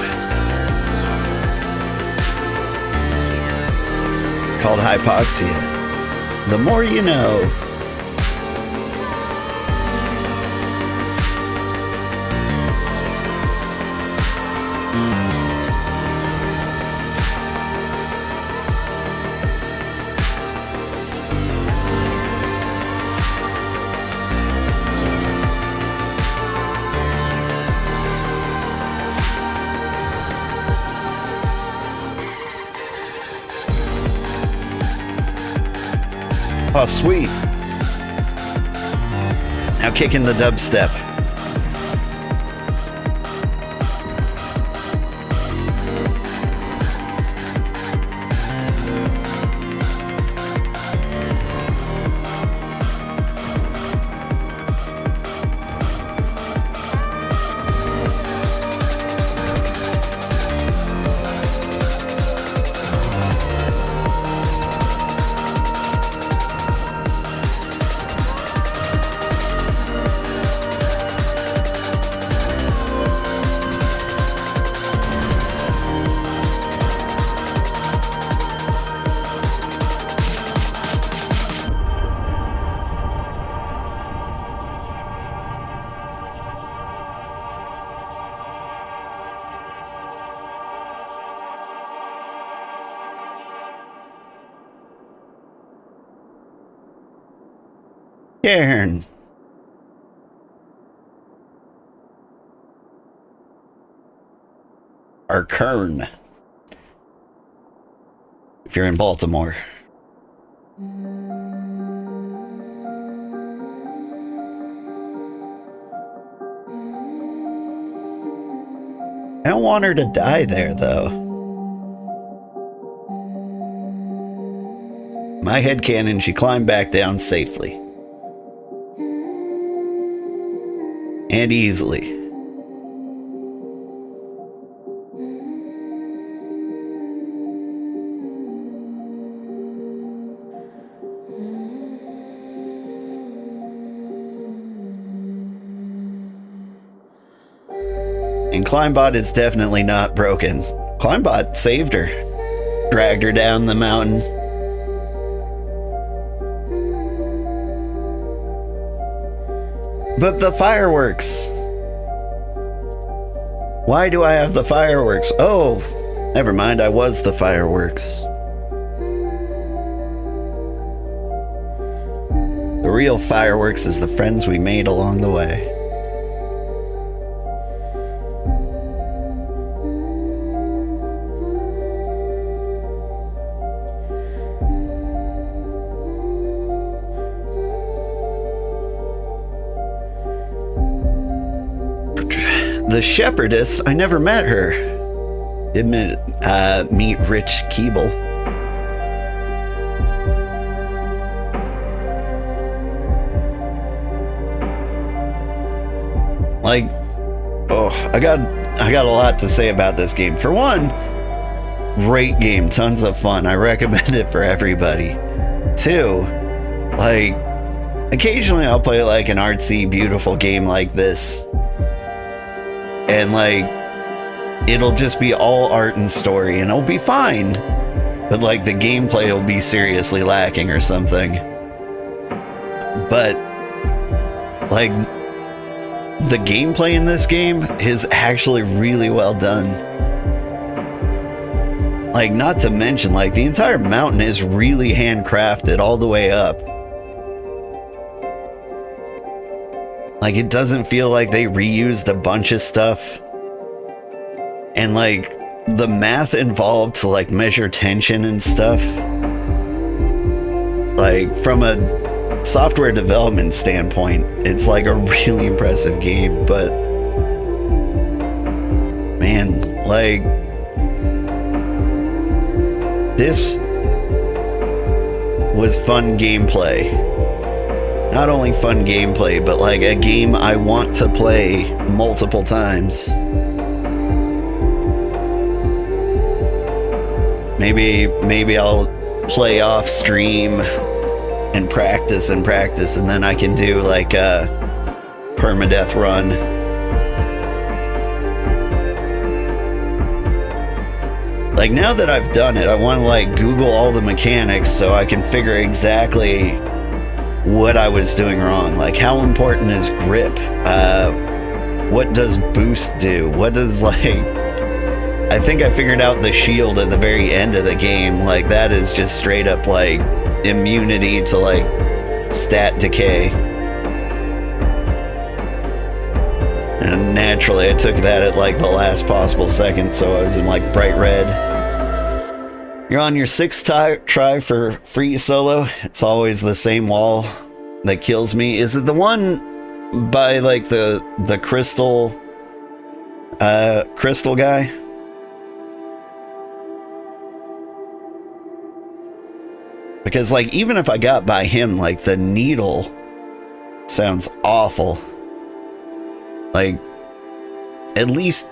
It's called hypoxia. The more you know. Oh, sweet. Now kicking the dubstep. Cairn. Or Cairn. If you're in Baltimore. I don't want her to die there, though. My headcanon, she climbed back down safely. And easily. And Climbot is definitely not broken. Climbot saved her. Dragged her down the mountain. But the fireworks. Why do I have the fireworks? Oh, never mind, I was the fireworks. The real fireworks is the friends we made along the way. The shepherdess, I never met her. Didn't meet Rich Keeble. Like, oh, I got a lot to say about this game. For one, great game, tons of fun. I recommend it for everybody. Two, like, occasionally I'll play like an artsy, beautiful game like this. And like, it'll just be all art and story and it'll be fine. But like the gameplay will be seriously lacking or something. But like, the gameplay in this game is actually really well done. Like, not to mention, like, the entire mountain is really handcrafted all the way up. Like, it doesn't feel like they reused a bunch of stuff. And, like, the math involved to, like, measure tension and stuff. Like, from a software development standpoint, it's, like, a really impressive game. But, man, like, this was fun gameplay. Not only fun gameplay, but like a game I want to play multiple times. Maybe I'll play off stream and practice, and then I can do like a permadeath run. Like, now that I've done it, I want to like Google all the mechanics so I can figure exactly what I was doing wrong. Like, how important is grip? What does boost do? What does, like, I think I figured out the shield at the very end of the game. Like, that is just straight up like immunity to like stat decay. And naturally I took that at like the last possible second, so I was in like bright red. You're on your 6th try for free solo. It's always the same wall that kills me. Is it the one by like the crystal guy? Because like, even if I got by him, like the needle sounds awful. Like, at least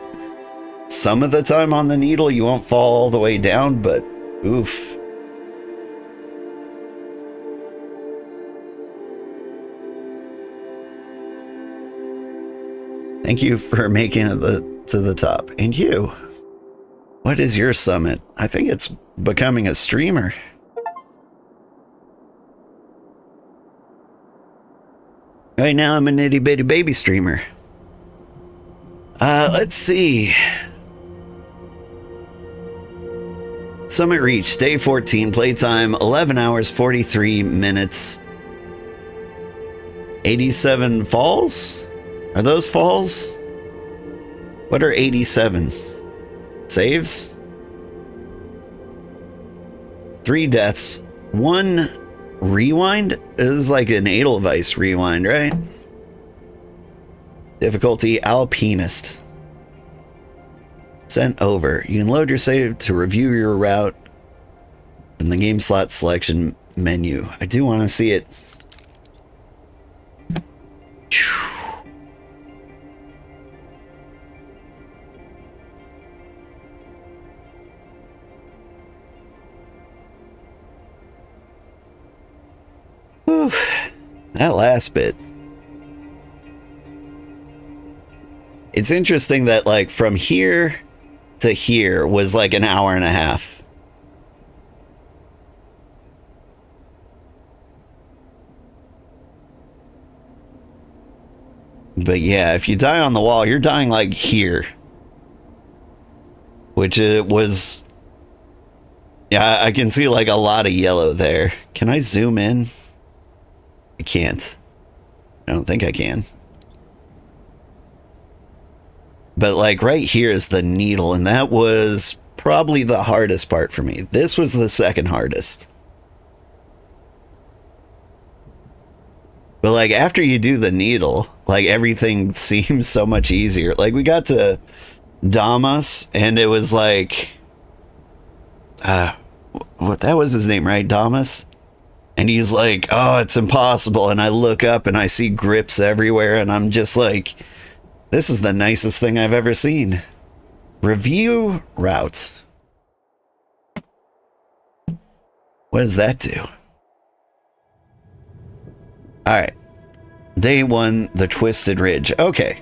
some of the time on the needle you won't fall all the way down, but oof. Thank you for making it to the top. And you, what is your summit? I think it's becoming a streamer. Right now I'm an itty bitty baby streamer. Let's see. Summit reached, day 14, playtime 11 hours 43 minutes. 87 falls? Are those falls? What are 87? Saves? 3 deaths. 1 rewind? This is like an Edelweiss rewind, right? Difficulty Alpinist. Sent over. You can load your save to review your route in the game slot selection menu. I do want to see it. Whew. That last bit. It's interesting that like from here to here was like an hour and a half. But yeah, if you die on the wall, you're dying like here. Which it was... Yeah, I can see like a lot of yellow there. Can I zoom in? I can't. I don't think I can. But like right here is the needle, and that was probably the hardest part for me. This was the second hardest. But like after you do the needle, like everything seems so much easier. Like we got to Damas, and it was like what, that was his name, right? Damas? And he's like, oh, it's impossible. And I look up and I see grips everywhere, and I'm just like, this is the nicest thing I've ever seen. Review route. What does that do? Alright. Day 1, the Twisted Ridge. Okay.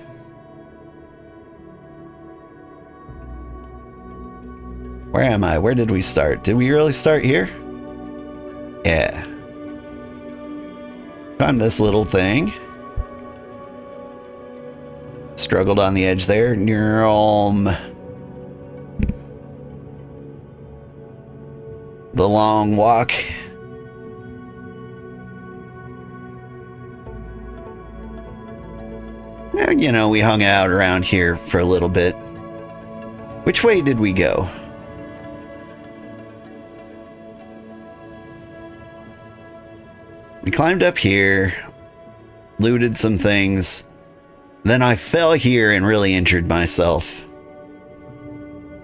Where am I? Where did we start? Did we really start here? Yeah. Found this little thing. Struggled on the edge there. the long walk. And, you know, we hung out around here for a little bit. Which way did we go? We climbed up here, looted some things. Then I fell here and really injured myself.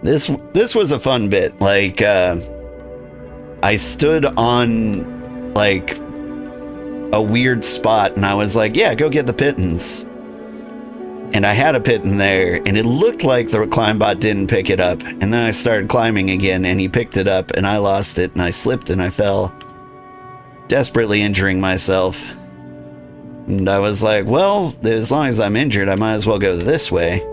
This was a fun bit. Like, I stood on, like, a weird spot, and I was like, yeah, go get the pittance. And I had a pitten there, and it looked like the climb bot didn't pick it up. And then I started climbing again, and he picked it up, and I lost it, and I slipped, and I fell, desperately injuring myself. And I was like, well, as long as I'm injured, I might as well go this way.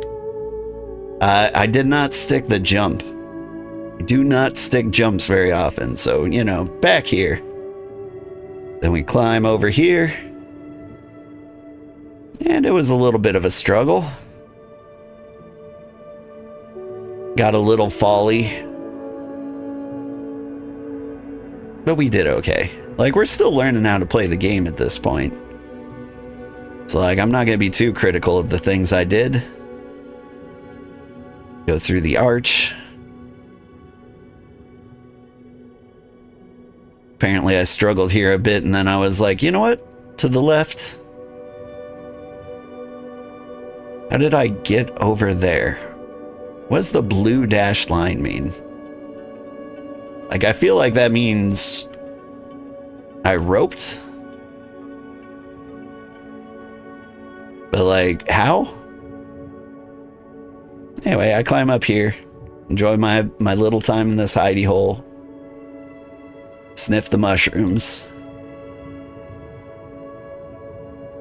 I did not stick the jump. I do not stick jumps very often, so, you know, back here. Then we climb over here. And it was a little bit of a struggle. Got a little folly. But we did okay. Like, we're still learning how to play the game at this point. So, like, I'm not going to be too critical of the things I did. Go through the arch. Apparently I struggled here a bit, and then I was like, you know what? To the left. How did I get over there? What does the blue dashed line mean? Like, I feel like that means I roped. But, like, how? Anyway, I climb up here. Enjoy my little time in this hidey hole. Sniff the mushrooms.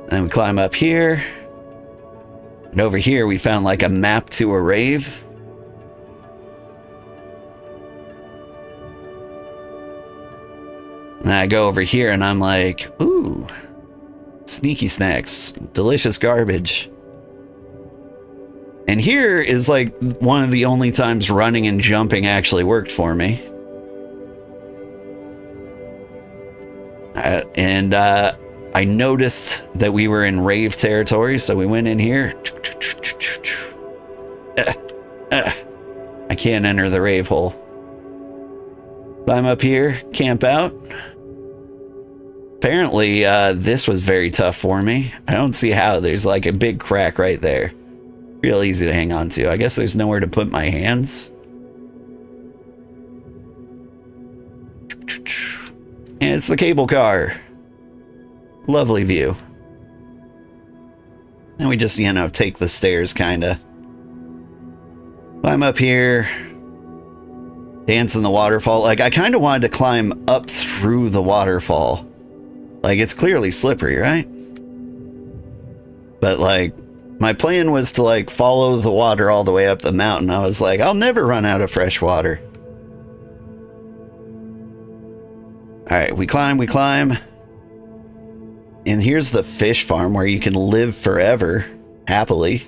Then we climb up here. And over here we found like a map to a rave. And I go over here and I'm like, ooh, sneaky snacks, delicious garbage. And here is like one of the only times running and jumping actually worked for me. I noticed that we were in rave territory, so we went in here. I can't enter the rave hole. Climb up here, camp out. Apparently, this was very tough for me. I don't see how. There's like a big crack right there. Real easy to hang on to. I guess there's nowhere to put my hands. And it's the cable car. Lovely view. And we just, you know, take the stairs, kinda. Climb up here. Dance in the waterfall. Like, I kinda wanted to climb up through the waterfall. Like, it's clearly slippery, right? But, like, my plan was to, like, follow the water all the way up the mountain. I was like, I'll never run out of fresh water. Alright, we climb. And here's the fish farm where you can live forever, happily.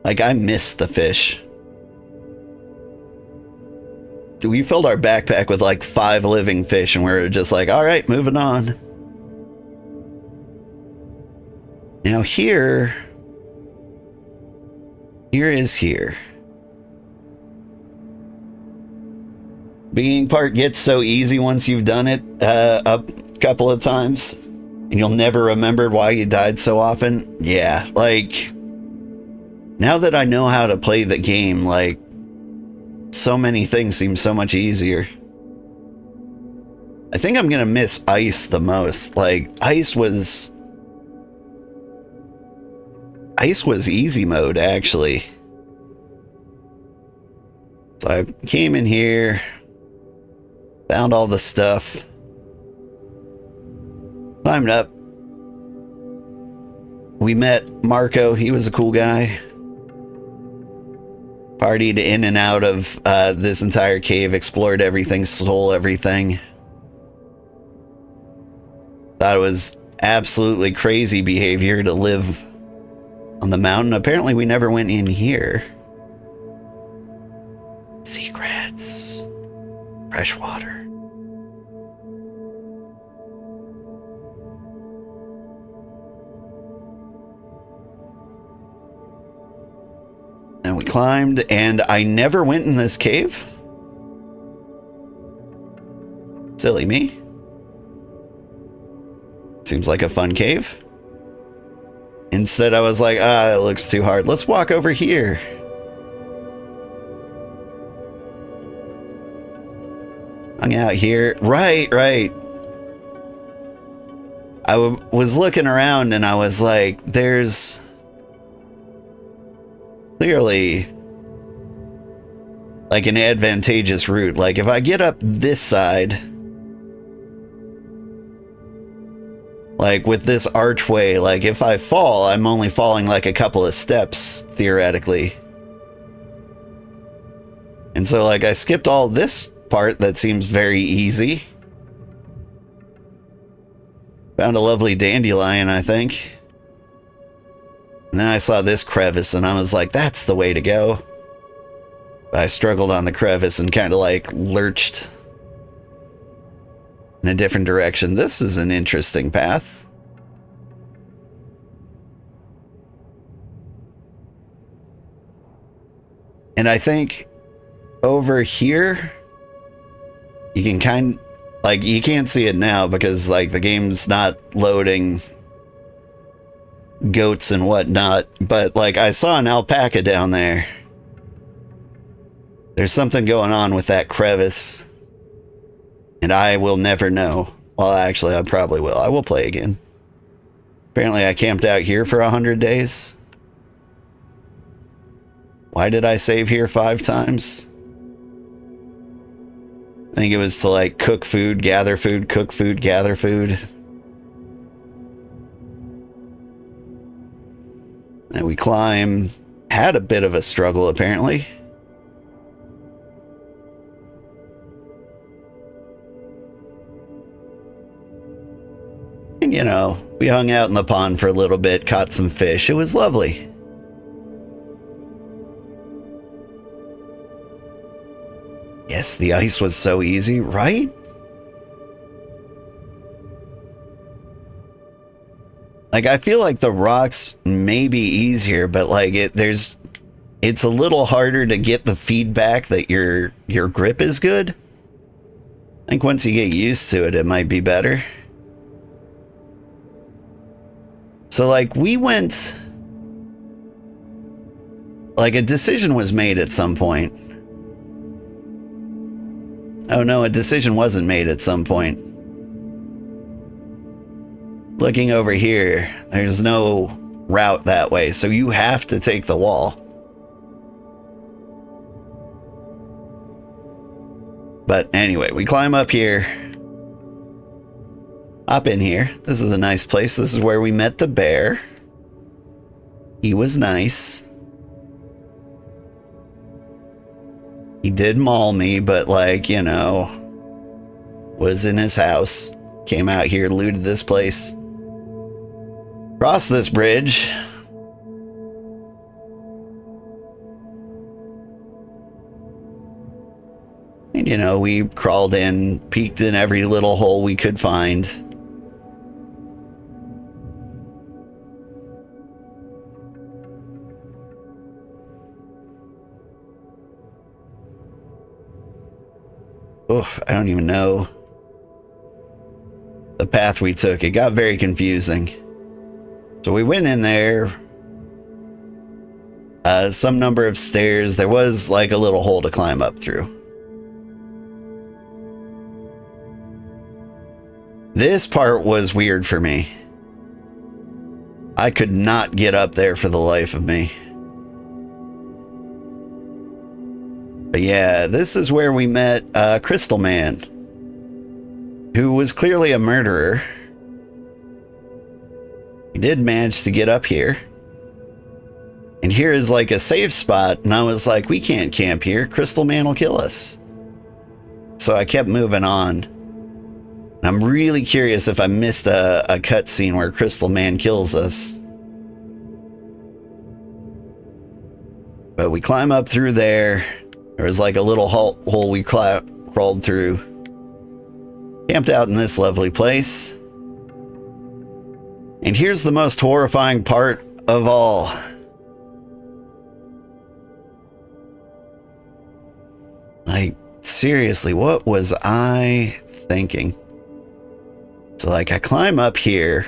Like, I miss the fish. We filled our backpack with like 5 living fish and we're just like, all right, moving on. Now here is here. Beginning part gets so easy once you've done it a couple of times and you'll never remember why you died so often. Yeah, like, now that I know how to play the game, like, so many things seem so much easier. I think I'm gonna miss ice the most. Like, ice was easy mode, actually. So I came in here, found all the stuff, climbed up. We met Marco. He was a cool guy. Partied in and out of this entire cave, explored everything, stole everything. Thought it was absolutely crazy behavior to live on the mountain. Apparently we never went in here. Secrets. Fresh water. And we climbed, and I never went in this cave. Silly me. Seems like a fun cave. Instead, I was like, it looks too hard. Let's walk over here. Hung out here. Right. I was looking around and I was like, there's clearly like an advantageous route. Like if I get up this side, like with this archway, like if I fall, I'm only falling like a couple of steps theoretically. And so like I skipped all this part that seems very easy. Found a lovely dandelion, I think. And then I saw this crevice and I was like, that's the way to go. But I struggled on the crevice and kind of like lurched in a different direction. This is an interesting path. And I think over here, you can you can't see it now because like the game's not loading goats and whatnot, but like I saw an alpaca down there. There's something going on with that crevice, and I will never know. Well, actually, I probably will. I will play again. Apparently, I camped out here for 100 days. Why did I save here 5 times? I think it was to like cook food, gather food, cook food, gather food. And we climb. Had a bit of a struggle, apparently. And, you know, we hung out in the pond for a little bit, caught some fish. It was lovely. Yes, the ice was so easy, right? Like, I feel like the rocks may be easier, but like it's a little harder to get the feedback that your grip is good. I think once you get used to it, it might be better. So like we went, like a decision was made at some point. Oh no, a decision wasn't made at some point. Looking over here, there's no route that way, so you have to take the wall. But anyway, we climb up here. Up in here. This is a nice place. This is where we met the bear. He was nice. He did maul me, but like, you know, was in his house. Came out here, looted this place. Crossed this bridge. And, you know, we crawled in, peeked in every little hole we could find. Oof, I don't even know the path we took. It got very confusing. So we went in there. Some number of stairs. There was like a little hole to climb up through. This part was weird for me. I could not get up there for the life of me. But yeah, this is where we met Crystal Man, who was clearly a murderer. He did manage to get up here. And here is like a safe spot, and I was like, we can't camp here. Crystal Man will kill us. So I kept moving on. And I'm really curious if I missed a cutscene where Crystal Man kills us. But we climb up through there. There was like a little hole we crawled through. Camped out in this lovely place. And here's the most horrifying part of all. Like, seriously, what was I thinking? So, like, I climb up here.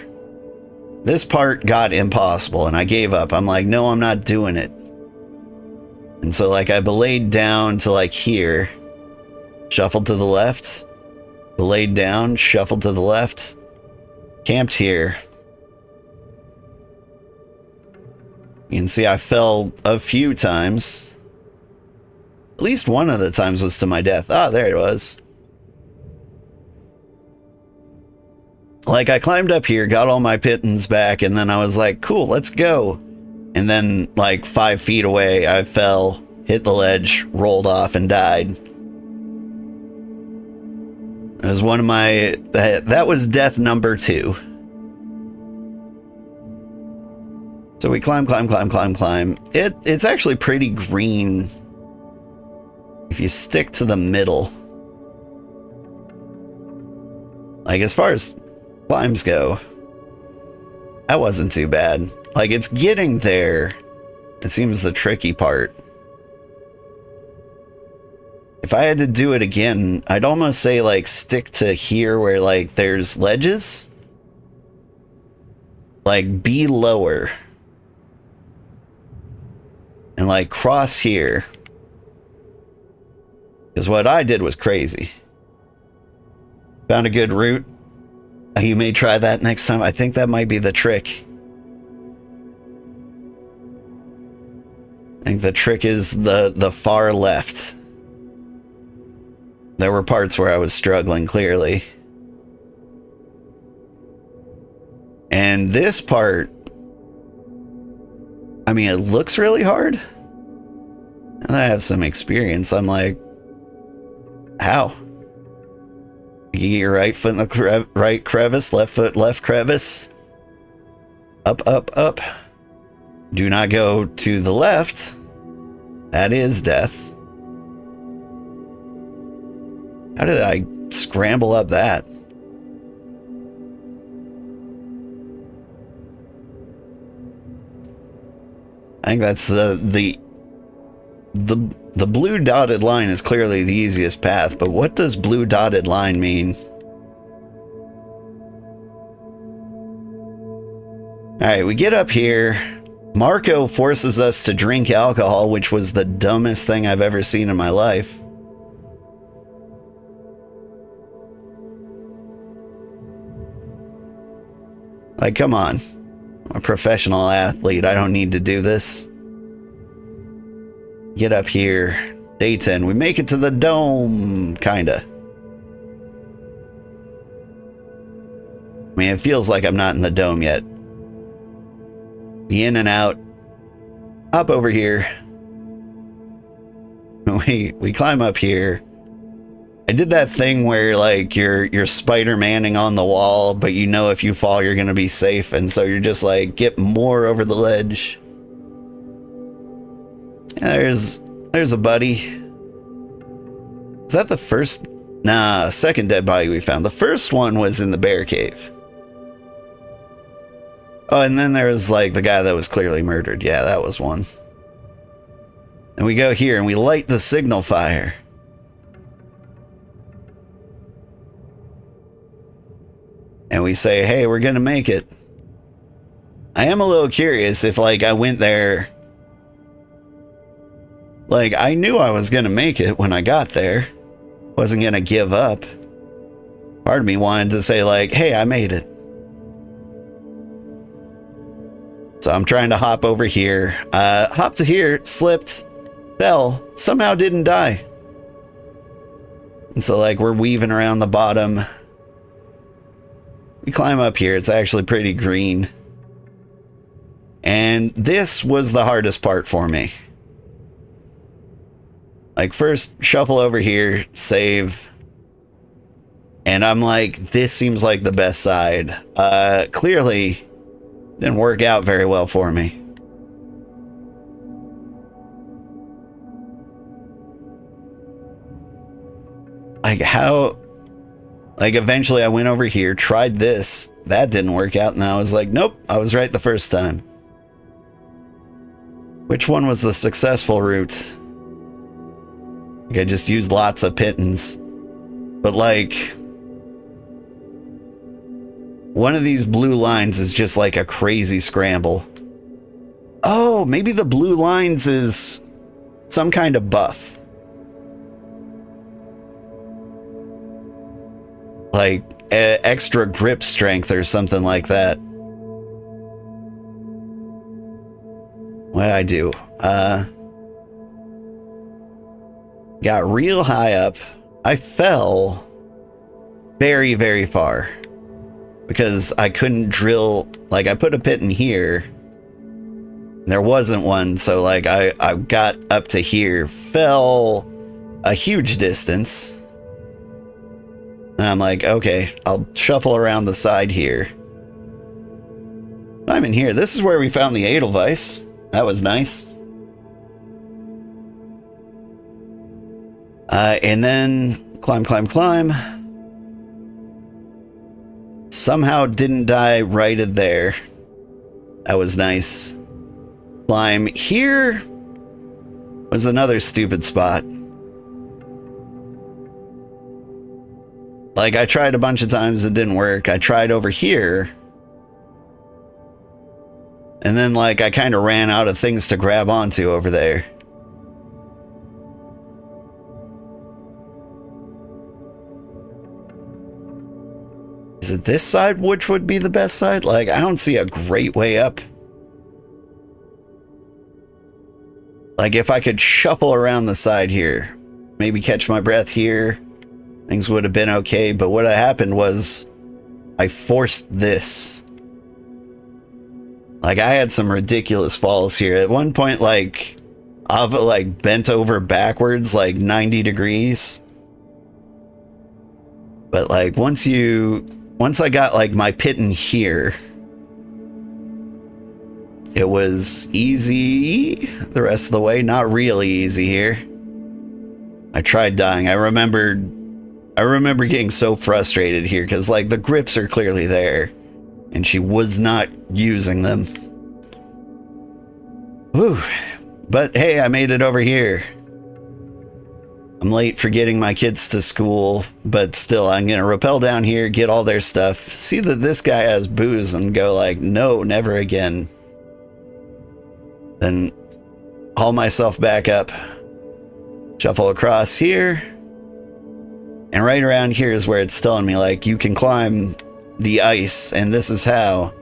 This part got impossible, and I gave up. I'm like, no, I'm not doing it. And so, like, I belayed down to, like, here. Shuffled to the left. Belayed down, shuffled to the left. Camped here. You can see I fell a few times. At least one of the times was to my death. Ah, there it was. Like, I climbed up here, got all my pittance back, and then I was like, cool, let's go. And then, like, 5 feet away, I fell, hit the ledge, rolled off, and died. It was one of my... That was death number 2. So we climb. It's actually pretty green if you stick to the middle. Like, as far as climbs go, that wasn't too bad. Like, it's getting there. It seems the tricky part. If I had to do it again, I'd almost say, like, stick to here where, like, there's ledges. Like, be lower. And, like, cross here. Because what I did was crazy. Found a good route. You may try that next time. I think that might be the trick. I think the trick is the far left. There were parts where I was struggling, clearly. And this part, I mean, it looks really hard. And I have some experience. I'm like, how? You get your right foot in the right crevice, left foot, left crevice. Up, up, up. Do not go to the left. That is death. How did I scramble up that? I think that's the blue dotted line is clearly the easiest path, but what does blue dotted line mean? Alright, we get up here. Marco forces us to drink alcohol, which was the dumbest thing I've ever seen in my life. Like, come on. I'm a professional athlete. I don't need to do this. Get up here. Day 10. We make it to the dome, kinda. I mean, it feels like I'm not in the dome yet. Be in and out. Hop over here. We climb up here. I did that thing where, like, you're Spider-Manning on the wall, but you know if you fall, you're gonna be safe, and so you're just like, get more over the ledge. There's a buddy. Is that the first? Nah, second dead body we found. The first one was in the bear cave. Oh, and then there was, like, the guy that was clearly murdered. Yeah, that was one. And we go here and we light the signal fire. And we say, hey, we're gonna make it. I am a little curious if, like, I went there. Like, I knew I was gonna make it when I got there. Wasn't gonna give up. Part of me wanted to say, like, hey, I made it. So I'm trying to hop over here. Hopped to here, slipped, fell, somehow didn't die. And so, like, we're weaving around the bottom. We climb up here. It's actually pretty green. And this was the hardest part for me. Like, first, shuffle over here, save. And I'm like, this seems like the best side. Clearly, didn't work out very well for me. Like, how... Like, eventually I went over here, tried this. That didn't work out, and I was like, nope, I was right the first time. Which one was the successful route? Like, I just used lots of pittons. But, like... One of these blue lines is just like a crazy scramble. Oh, maybe the blue lines is some kind of buff. Like extra grip strength or something like that. What did I do? Got real high up. I fell very, very far. Because I couldn't drill, like I put a pit in here. There wasn't one, so like I got up to here, fell a huge distance. And I'm like, okay, I'll shuffle around the side here. I'm in here. This is where we found the Edelweiss. That was nice. And then climb, climb, climb. Somehow didn't die right at there. That was nice. Climb. Here was another stupid spot. Like, I tried a bunch of times, it didn't work. I tried over here. And then, like, I kind of ran out of things to grab onto over there. Is it this side which would be the best side? Like, I don't see a great way up. Like, if I could shuffle around the side here, maybe catch my breath here, things would have been okay. But what happened was I forced this. Like, I had some ridiculous falls here. At one point, like, I've like bent over backwards like 90 degrees. But like once I got like my pit in here, it was easy the rest of the way. Not really easy here. I tried dying. I remember getting so frustrated here because like the grips are clearly there and she was not using them. Whew. But hey, I made it over here. I'm late for getting my kids to school, but still, I'm going to rappel down here, get all their stuff, see that this guy has booze, and go like, no, never again. Then haul myself back up, shuffle across here, and right around here is where it's telling me, like, you can climb the ice, and this is how.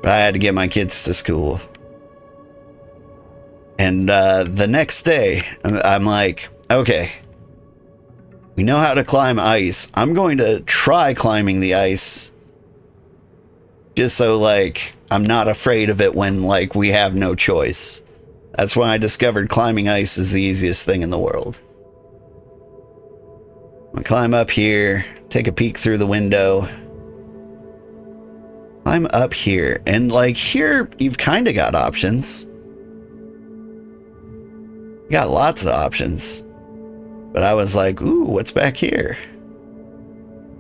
But I had to get my kids to school. And the next day, I'm like, okay, we know how to climb ice. I'm going to try climbing the ice just so, like, I'm not afraid of it when, like, we have no choice. That's when I discovered climbing ice is the easiest thing in the world. I climb up here, take a peek through the window. Climb up here. And, like, here, you've kind of got options. You got lots of options. But I was like, ooh, what's back here?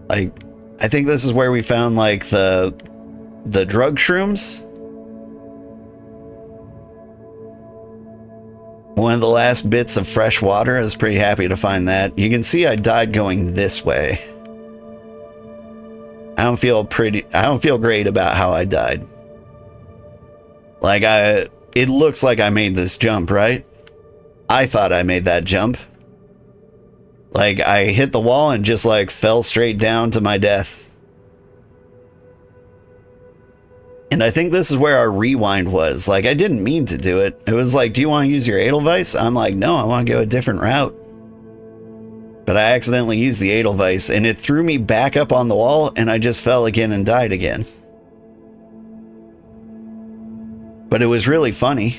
Like, I think this is where we found, like, the drug shrooms. One of the last bits of fresh water. I was pretty happy to find that. You can see I died going this way. I don't feel great about how I died. Like, it looks like I made this jump, right? I thought I made that jump. Like, I hit the wall and just, like, fell straight down to my death. And I think this is where our rewind was. Like, I didn't mean to do it. It was like, do you want to use your Edelweiss? I'm like, no, I want to go a different route. But I accidentally used the Edelweiss, and it threw me back up on the wall, and I just fell again and died again. But it was really funny.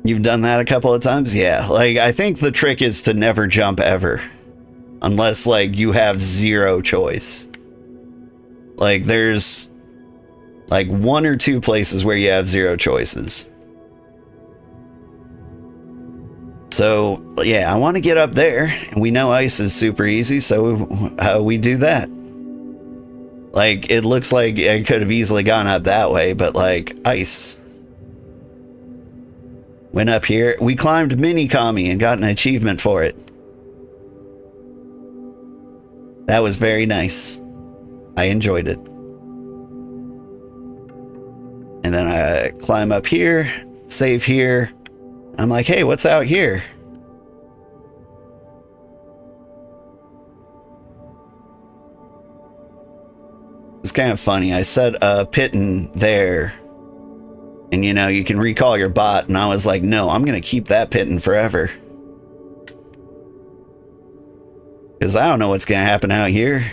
You've done that a couple of times? Yeah. Like, I think the trick is to never jump ever. Unless, like, you have zero choice. Like, there's, like, 1 or 2 places where you have zero choices. So, yeah, I want to get up there, and we know ice is super easy, so we do that. Like, it looks like I could have easily gone up that way, but, like, ice. Went up here. We climbed Mini Kami and got an achievement for it. That was very nice. I enjoyed it. And then I climb up here, save here. I'm like, hey, what's out here? It's kind of funny. I set a piton there. And, you know, you can recall your bot. And I was like, no, I'm going to keep that piton forever. Because I don't know what's going to happen out here.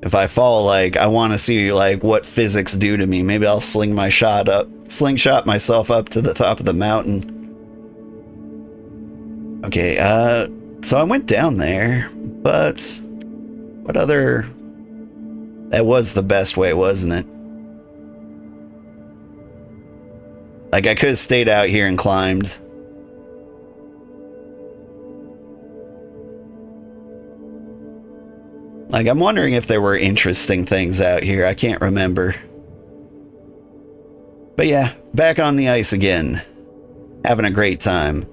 If I fall, like, I want to see, like, what physics do to me. Maybe I'll slingshot myself up to the top of the mountain. Okay, so I went down there, but what other... That was the best way, wasn't it? Like, I could have stayed out here and climbed. Like, I'm wondering if there were interesting things out here. I can't remember. But yeah, back on the ice again. Having a great time.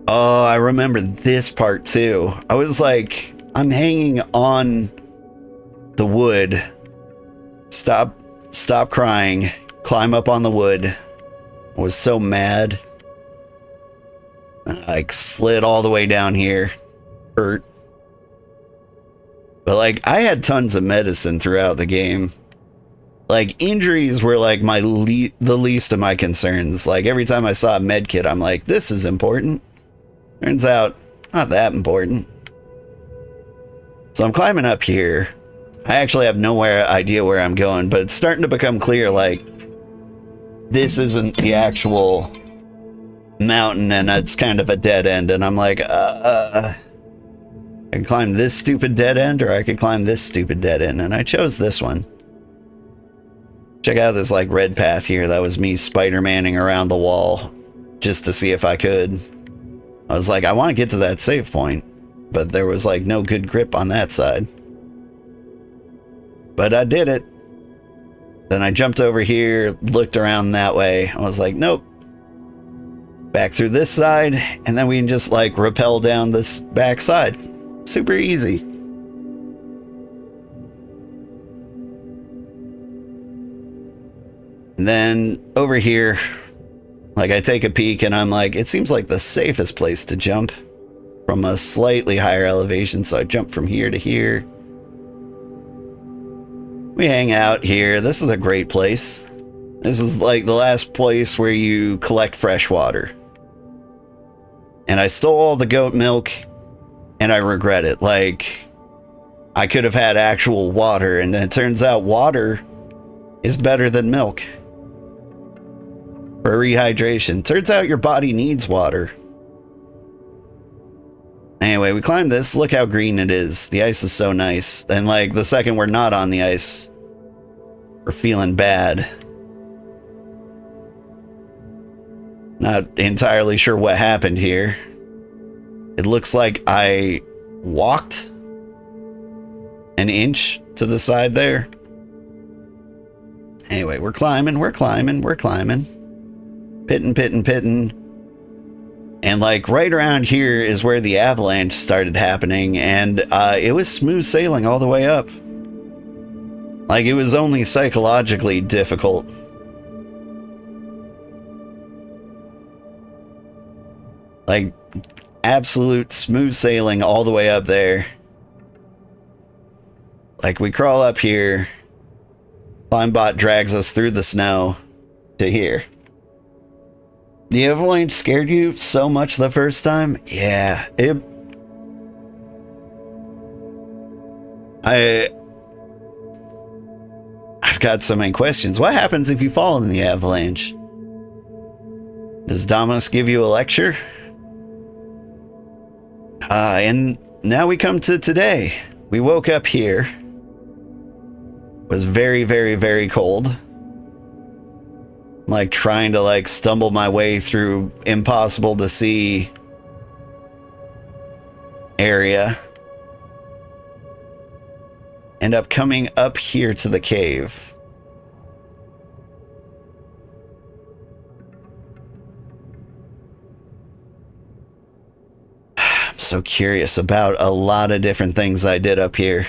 Oh, I remember this part too. I was like, I'm hanging on the wood. Stop crying. Climb up on the wood. I was so mad. I like slid all the way down here. Hurt. But like, I had tons of medicine throughout the game. Like, injuries were like the least of my concerns. Like, every time I saw a med kit, I'm like, this is important. Turns out, not that important. So I'm climbing up here. I actually have no idea where I'm going, but it's starting to become clear, like, this isn't the actual mountain, and it's kind of a dead end. And I'm like, I can climb this stupid dead end, or I could climb this stupid dead end. And I chose this one. Check out this, like, red path here. That was me Spider-Manning around the wall just to see if I could. I was like, I want to get to that save point, but there was, like, no good grip on that side. But I did it. Then I jumped over here, looked around that way. I was like, nope. Back through this side, and then we can just, like, rappel down this back side. Super easy. And then over here, like, I take a peek and I'm like, it seems like the safest place to jump from a slightly higher elevation. So I jump from here to here. We hang out here. This is a great place. This is like the last place where you collect fresh water. And I stole all the goat milk and I regret it. Like, I could have had actual water, and then it turns out water is better than milk for rehydration. Turns out your body needs water. Anyway, we climbed this. Look how green it is. The ice is so nice. And like, the second we're not on the ice, we're feeling bad. Not entirely sure what happened here. It looks like I walked an inch to the side there. Anyway, we're climbing. Pitting. And like right around here is where the avalanche started happening, and it was smooth sailing all the way up. Like, it was only psychologically difficult. Like, absolute smooth sailing all the way up there. Like, we crawl up here. Climbot drags us through the snow to here. The avalanche scared you so much the first time? Yeah, I've got so many questions. What happens if you fall in the avalanche? Does Dominus give you a lecture? And now we come to today. We woke up here. It was very, very, very cold. I'm like trying to like stumble my way through impossible to see area. End up coming up here to the cave. I'm so curious about a lot of different things I did up here.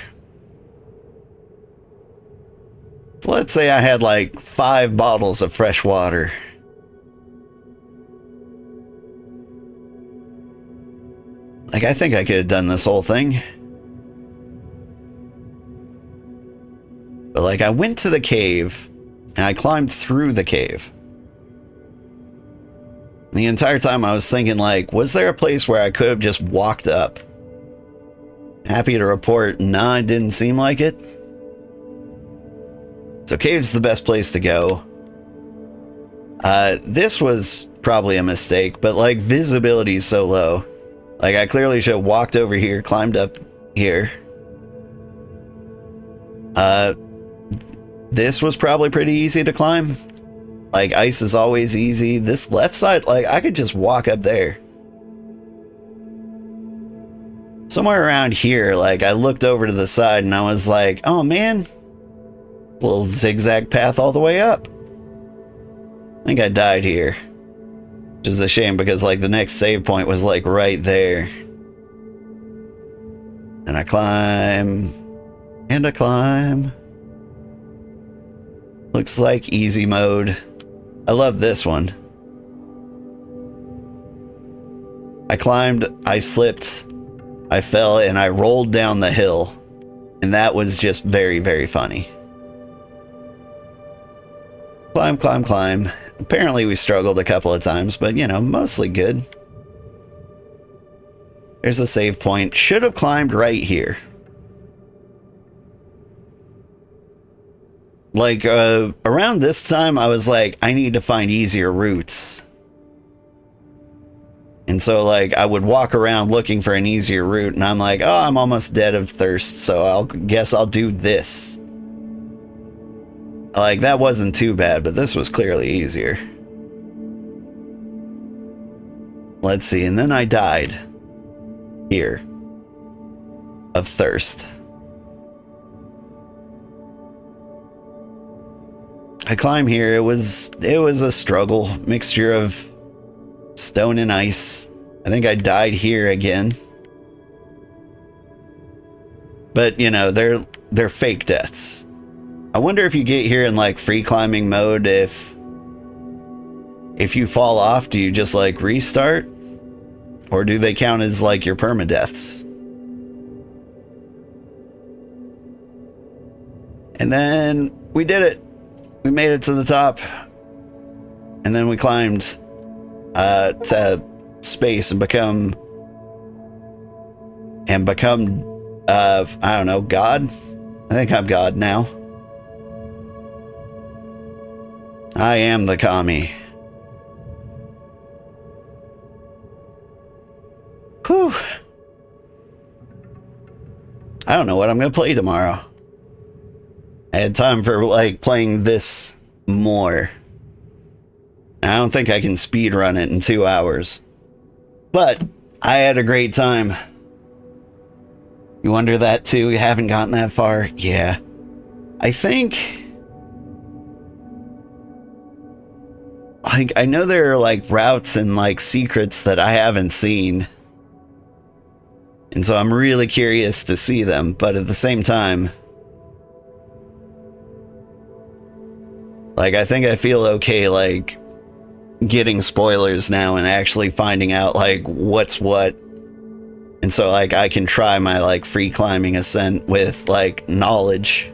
So let's say I had like 5 bottles of fresh water. Like, I think I could have done this whole thing. But like, I went to the cave and I climbed through the cave. And the entire time I was thinking like, was there a place where I could have just walked up? Happy to report, nah, it didn't seem like it. So cave's the best place to go. This was probably a mistake, but like visibility is so low. Like I clearly should have walked over here, climbed up here. This was probably pretty easy to climb. Like ice is always easy. This left side, like I could just walk up there. Somewhere around here, like I looked over to the side and I was like, oh man, a little zigzag path all the way up. I think I died here. Which is a shame because like the next save point was like right there. And I climb. And I climb. Looks like easy mode. I love this one. I climbed, I slipped, I fell, and I rolled down the hill. And that was just very, very funny. Climb, climb, climb. Apparently we struggled a couple of times, but you know, mostly good. There's a save point. Should have climbed right here. Like, around this time, I was like, I need to find easier routes. And so, like, I would walk around looking for an easier route, and I'm like, oh, I'm almost dead of thirst, so I'll guess I'll do this. Like, that wasn't too bad, but this was clearly easier. Let's see, and then I died. Here. Of thirst. I climb here. It was a struggle. Mixture of stone and ice. I think I died here again. But, you know, they're fake deaths. I wonder if you get here in like free climbing mode, if you fall off, do you just like restart? Or do they count as like your permadeaths? And then we did it. We made it to the top. And then we climbed to space and become I don't know, God? I think I'm God now. I am the kami. Whew. I don't know what I'm gonna play tomorrow. I had time for like playing this more. I don't think I can speed run it in 2 hours. But I had a great time. You wonder that too? You haven't gotten that far? Yeah. I think like I know there are like routes and like secrets that I haven't seen. And so I'm really curious to see them, but at the same time, like I think I feel okay like getting spoilers now and actually finding out like what's what. And so like I can try my like free climbing ascent with like knowledge.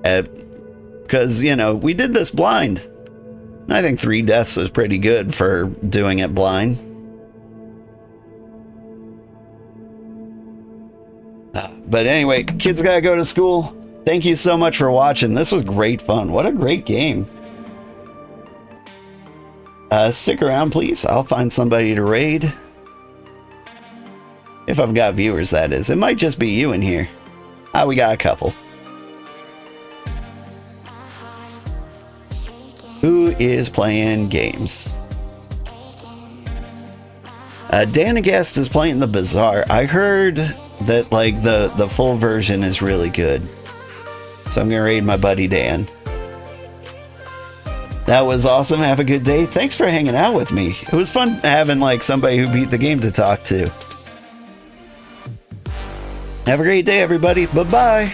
Because, you know, we did this blind. And I think 3 deaths is pretty good for doing it blind. But anyway, kids gotta go to school. Thank you so much for watching. This was great fun. What a great game. Stick around, please. I'll find somebody to raid. If I've got viewers, that is. It might just be you in here. We got a couple. Who is playing games? Danagast is playing the Bazaar. I heard that like the full version is really good. So I'm gonna raid my buddy Dan. That was awesome. Have a good day. Thanks for hanging out with me. It was fun having like somebody who beat the game to talk to. Have a great day, everybody. Bye-bye.